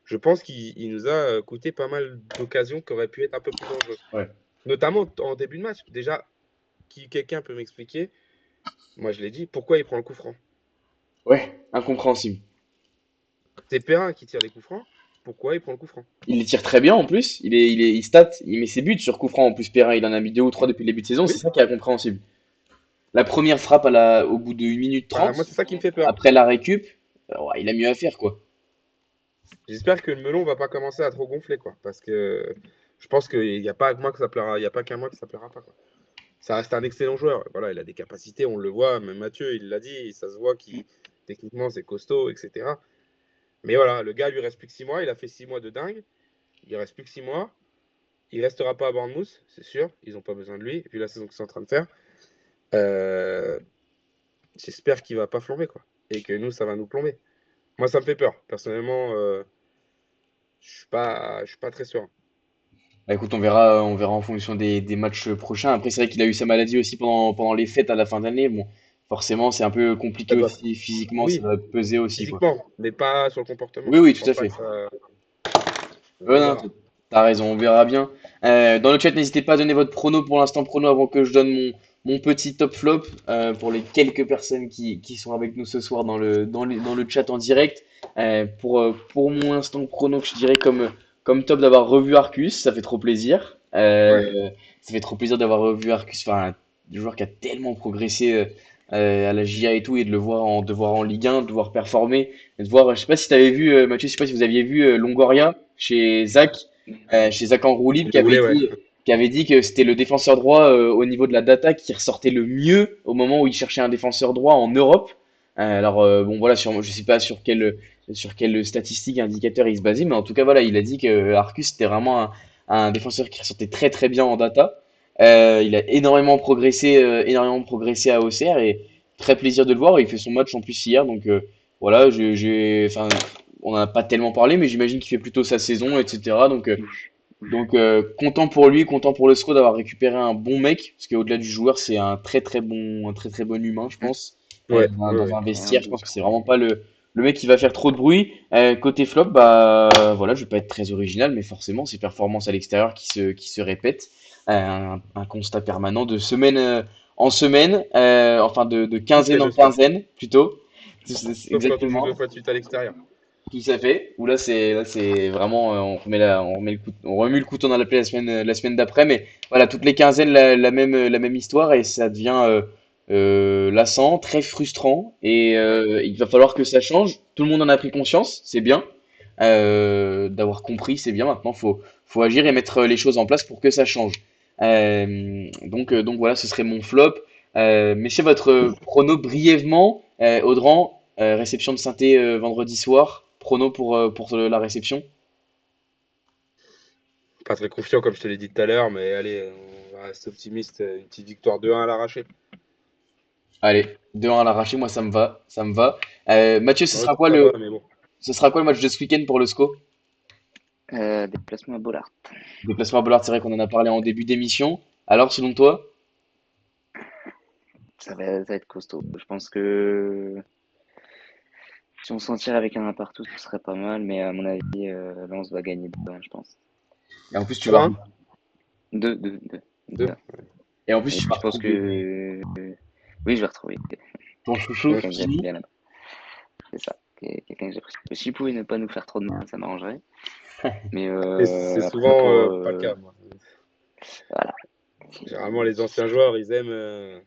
[SPEAKER 2] Je pense qu'il nous a coûté pas mal d'occasions qui auraient pu être un peu plus dangereuses.
[SPEAKER 1] Ouais,
[SPEAKER 2] Notamment en début de match. Déjà, quelqu'un peut m'expliquer, moi je l'ai dit, pourquoi il prend le coup franc?
[SPEAKER 1] ouais, incompréhensible.
[SPEAKER 2] C'est Perrin qui tire les coups francs, pourquoi il prend le coup franc?
[SPEAKER 1] Il les tire très bien en plus. Il stat, il met ses buts sur coup franc en plus. Perrin, il en a mis deux ou trois depuis le début de saison. C'est
[SPEAKER 2] Oui,
[SPEAKER 1] ça qui est incompréhensible. La première frappe au bout de 1 minute
[SPEAKER 2] bah,
[SPEAKER 1] 30
[SPEAKER 2] moi c'est ça qui me fait peur.
[SPEAKER 1] après la récup, ouais, il a mieux à faire quoi.
[SPEAKER 2] J'espère que le melon va pas commencer à trop gonfler, quoi. Parce que je pense qu'il n'y a pas que moi que ça plaira, il y a pas qu'à moi que ça plaira pas, quoi. Ça reste un excellent joueur. Voilà, il a des capacités, on le voit. Même Mathieu, il l'a dit, ça se voit qu'il techniquement c'est costaud, etc. Mais voilà, le gars, il lui reste plus que 6 mois. Il a fait 6 mois de dingue. Il reste plus que 6 mois. Il restera pas à Bournemouth, c'est sûr. Ils n'ont pas besoin de lui, vu la saison qu'ils sont en train de faire. Euh, J'espère qu'il va pas flamber, quoi. Et que nous, ça va nous plomber. Moi, ça me fait peur. Personnellement, je suis pas très sûr.
[SPEAKER 1] Bah, écoute, on verra en fonction des matchs prochains. Après, c'est vrai qu'il a eu sa maladie aussi pendant les fêtes à la fin d'année. Bon, forcément, c'est un peu compliqué
[SPEAKER 2] Ça doit
[SPEAKER 1] aussi physiquement, ça
[SPEAKER 2] Oui,
[SPEAKER 1] va peser aussi, quoi.
[SPEAKER 2] physiquement, mais pas sur le comportement.
[SPEAKER 1] Oui, oui,
[SPEAKER 2] Je
[SPEAKER 1] tout à
[SPEAKER 2] pense pas
[SPEAKER 1] fait.
[SPEAKER 2] que ça.
[SPEAKER 1] Ouais,
[SPEAKER 2] On
[SPEAKER 1] non,
[SPEAKER 2] verra.
[SPEAKER 1] t'as raison, on verra bien. Dans le chat, n'hésitez pas à donner votre prono pour l'instant prono avant que je donne mon petit top flop pour les quelques personnes qui sont avec nous ce soir dans le chat en direct. Pour mon instant prono, je dirais comme top d'avoir revu Arcus, ça fait trop plaisir.
[SPEAKER 2] Ouais.
[SPEAKER 1] Ça fait trop plaisir d'avoir revu Arcus, enfin, un joueur qui a tellement progressé à la GIA et tout, et de voir en Ligue 1, de voir performer, et de voir, je sais pas si tu avais vu, Mathieu, je sais pas si vous aviez vu Longoria chez Zach en roue libre,
[SPEAKER 2] Il le voulait, ouais.
[SPEAKER 1] qui avait dit que c'était le défenseur droit au niveau de la data qui ressortait le mieux au moment où il cherchait un défenseur droit en Europe. Alors bon voilà, je sais pas sur quelle statistique, indicateur il se basait, mais en tout cas voilà, il a dit que Arcus c'était vraiment un défenseur qui ressortait très très bien en data. Il a énormément progressé à Auxerre et très plaisir de le voir. Il fait son match en plus hier, donc voilà, enfin, on n'en a pas tellement parlé, mais j'imagine qu'il fait plutôt sa saison, etc. Donc, content pour lui, content pour le SCO d'avoir récupéré un bon mec, parce qu'au-delà du joueur, c'est un très très bon humain, je pense.
[SPEAKER 2] Ouais, ouais,
[SPEAKER 1] Dans
[SPEAKER 2] ouais.
[SPEAKER 1] un vestiaire, je pense que c'est vraiment pas le mec qui va faire trop de bruit. Côté flop, bah voilà, je vais pas être très original, mais forcément, ces performances à l'extérieur qui se répètent. Un constat permanent de semaine en semaine, enfin de
[SPEAKER 2] Toutes
[SPEAKER 1] quinzaine
[SPEAKER 2] les
[SPEAKER 1] en
[SPEAKER 2] 2 semaines.
[SPEAKER 1] quinzaine plutôt.
[SPEAKER 2] Sauf quand on joue 2
[SPEAKER 1] Exactement.
[SPEAKER 2] fois de suite à l'extérieur.
[SPEAKER 1] Tout à fait. Où là c'est vraiment on remet le couteau dans la plaie la semaine d'après, mais voilà toutes les quinzaines la même histoire et ça devient lassant, très frustrant, et il va falloir que ça change. Tout le monde en a pris conscience, c'est bien. D'avoir compris, c'est bien. Maintenant, faut agir et mettre les choses en place pour que ça change. Donc voilà, ce serait mon flop. Messieurs, votre prono brièvement, Audran, réception de synthé vendredi soir. Prono pour la réception.
[SPEAKER 2] Pas très confiant, comme je te l'ai dit tout à l'heure, mais allez, on va rester optimiste. Une petite victoire 2-1 à l'arraché.
[SPEAKER 1] Allez, 2-1 à l'arraché, moi ça me va, ça me va. Mathieu,
[SPEAKER 2] Ouais, ça va, mais bon.
[SPEAKER 1] ce sera quoi le match de ce week-end pour le SCO?
[SPEAKER 3] Déplacement à Bollard.
[SPEAKER 1] Déplacement à Bollard, c'est vrai qu'on en a parlé en début d'émission. Alors, selon toi?
[SPEAKER 3] Ça va être costaud. Je pense que si on s'en tire avec un partout, ce serait pas mal, mais à mon avis, Lens va gagner 2-1, je pense.
[SPEAKER 1] Et en plus, tu vas,
[SPEAKER 2] 3-1,
[SPEAKER 3] 2, 2, 2.
[SPEAKER 2] 2.
[SPEAKER 1] et en plus,
[SPEAKER 3] Et
[SPEAKER 1] tu vas
[SPEAKER 3] je pense
[SPEAKER 1] retrouver
[SPEAKER 3] que oui, je vais retrouver
[SPEAKER 1] ton chouchou,
[SPEAKER 3] quelqu'un que j'aime
[SPEAKER 1] Fini.
[SPEAKER 3] bien là-bas. C'est ça. Quelqu'un que j'apprécie. S'il pouvait ne pas nous faire trop de mal, ça m'arrangerait. Mais
[SPEAKER 2] C'est
[SPEAKER 3] après,
[SPEAKER 2] souvent
[SPEAKER 3] pour.
[SPEAKER 2] pas le cas, moi.
[SPEAKER 3] Voilà.
[SPEAKER 2] Généralement, les anciens joueurs, ils aiment.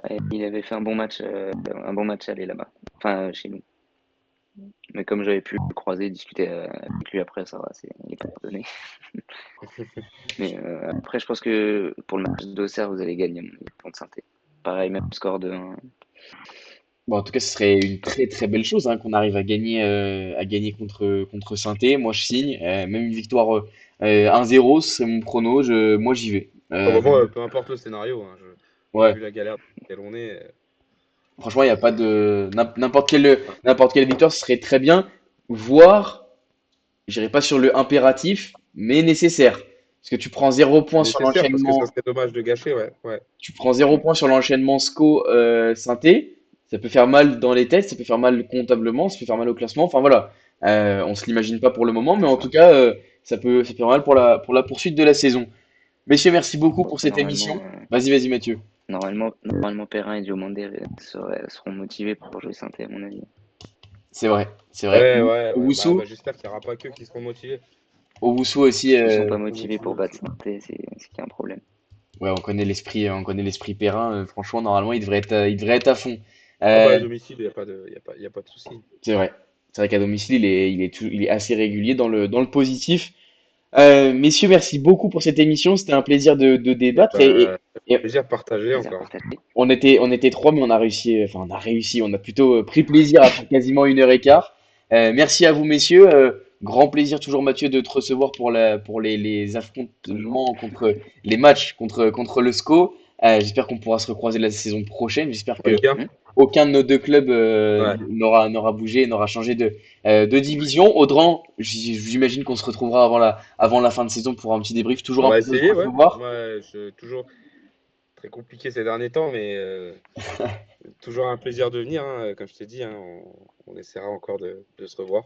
[SPEAKER 3] Ouais, il avait fait un bon match aller là-bas. Enfin, chez nous. Mais comme j'avais pu le croiser, discuter avec lui après, ça va, il est pardonné. Mais après, je pense que pour le match d'Auxerre, vous allez gagner, mon avis, contre Saint-Étienne. Pareil, même score de 1.
[SPEAKER 1] Bon, en tout cas, ce serait une très très belle chose hein, qu'on arrive à gagner contre Saint-Étienne. Moi, je signe. Même une victoire 1-0, c'est mon prono. Moi, j'y vais.
[SPEAKER 2] Au moment, peu importe le scénario, hein,
[SPEAKER 1] Ouais,
[SPEAKER 2] vu la galère dans laquelle on est.
[SPEAKER 1] franchement, il n'y a pas de n'importe quelle victoire, ce serait très bien. Voire, j'irai pas sur le impératif, mais nécessaire. Parce que tu prends 0 point sur
[SPEAKER 2] Nécessaire, parce que ça
[SPEAKER 1] l'enchaînement.
[SPEAKER 2] serait dommage de gâcher, ouais. Ouais.
[SPEAKER 1] Tu prends 0 point sur l'enchaînement SCO synthé, ça peut faire mal dans les têtes, ça peut faire mal comptablement, ça peut faire mal au classement. Enfin voilà, on se l'imagine pas pour le moment, mais
[SPEAKER 2] C'est
[SPEAKER 1] en
[SPEAKER 2] ça.
[SPEAKER 1] tout cas, ça peut faire mal pour la poursuite de la saison. Messieurs, merci beaucoup
[SPEAKER 3] Bon,
[SPEAKER 1] pour
[SPEAKER 3] après,
[SPEAKER 1] cette émission. Vas-y, Mathieu.
[SPEAKER 3] normalement, Perrin et Diomandé seront motivés pour jouer Saint-Étienne, à mon avis.
[SPEAKER 1] C'est vrai, c'est vrai.
[SPEAKER 2] Ouais, ouais, ouais.
[SPEAKER 1] Owusu,
[SPEAKER 2] J'espère qu'il n'y aura pas que qui seront motivés.
[SPEAKER 1] Owusu aussi.
[SPEAKER 3] S'ils sont pas
[SPEAKER 2] Faut
[SPEAKER 3] motivés
[SPEAKER 2] motiver
[SPEAKER 3] pour battre
[SPEAKER 2] aussi.
[SPEAKER 3] Saint-Étienne, c'est qu'il y a un problème.
[SPEAKER 1] Ouais, on connaît l'esprit Perrin. Franchement, normalement, il devrait être à fond.
[SPEAKER 2] Ah bah, à
[SPEAKER 1] Euh,
[SPEAKER 2] domicile, il n'y a pas de, y a pas de souci.
[SPEAKER 1] c'est vrai. C'est vrai qu'à domicile, il est assez régulier dans le positif. Messieurs, merci beaucoup pour cette émission. C'était un plaisir de
[SPEAKER 2] Et
[SPEAKER 1] débattre
[SPEAKER 2] bah,
[SPEAKER 1] et
[SPEAKER 2] plaisir partagé
[SPEAKER 3] Plaisir
[SPEAKER 2] encore.
[SPEAKER 3] partagé.
[SPEAKER 1] on était trois, mais on a plutôt pris plaisir à faire quasiment 1 heure et quart. Merci à vous, messieurs. Grand plaisir toujours, Mathieu, de te recevoir pour les
[SPEAKER 3] Toujours.
[SPEAKER 1] affrontements les matchs contre le SCO. J'espère qu'on pourra se recroiser la saison prochaine. J'espère
[SPEAKER 2] En
[SPEAKER 1] que
[SPEAKER 2] Ligue 1?
[SPEAKER 3] Hmm.
[SPEAKER 1] aucun de nos deux clubs
[SPEAKER 2] Ouais.
[SPEAKER 1] n'aura bougé, n'aura changé de division. Audran, j'imagine qu'on se retrouvera avant la fin de saison pour un petit débrief. Toujours
[SPEAKER 2] On
[SPEAKER 1] un
[SPEAKER 2] va
[SPEAKER 1] plaisir de te
[SPEAKER 2] essayer, ouais.
[SPEAKER 1] recevoir.
[SPEAKER 2] Moi, je toujours très compliqué ces derniers temps, mais toujours un plaisir de venir, hein. Comme je t'ai dit, hein, on essaiera encore de se revoir.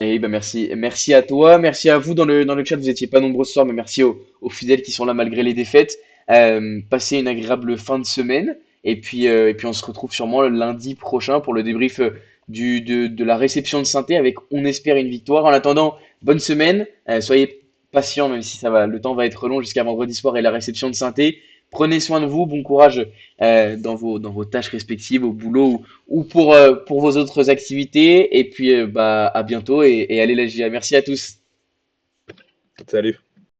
[SPEAKER 1] Et ben merci à toi, merci à vous dans le chat. Vous étiez pas nombreux ce soir, mais merci aux fidèles qui sont là malgré les défaites. Passez une agréable fin de semaine. Et puis on se retrouve sûrement le lundi prochain pour le débrief de la réception de Saint-Étienne avec, on espère, une victoire. En attendant, bonne semaine. Soyez patients, même si le temps va être long jusqu'à vendredi soir et la réception de Saint-Étienne. Prenez soin de vous, bon courage dans vos tâches respectives, au boulot pour vos autres activités. Et puis, à bientôt et allez la GIA. Merci à tous.
[SPEAKER 2] Salut.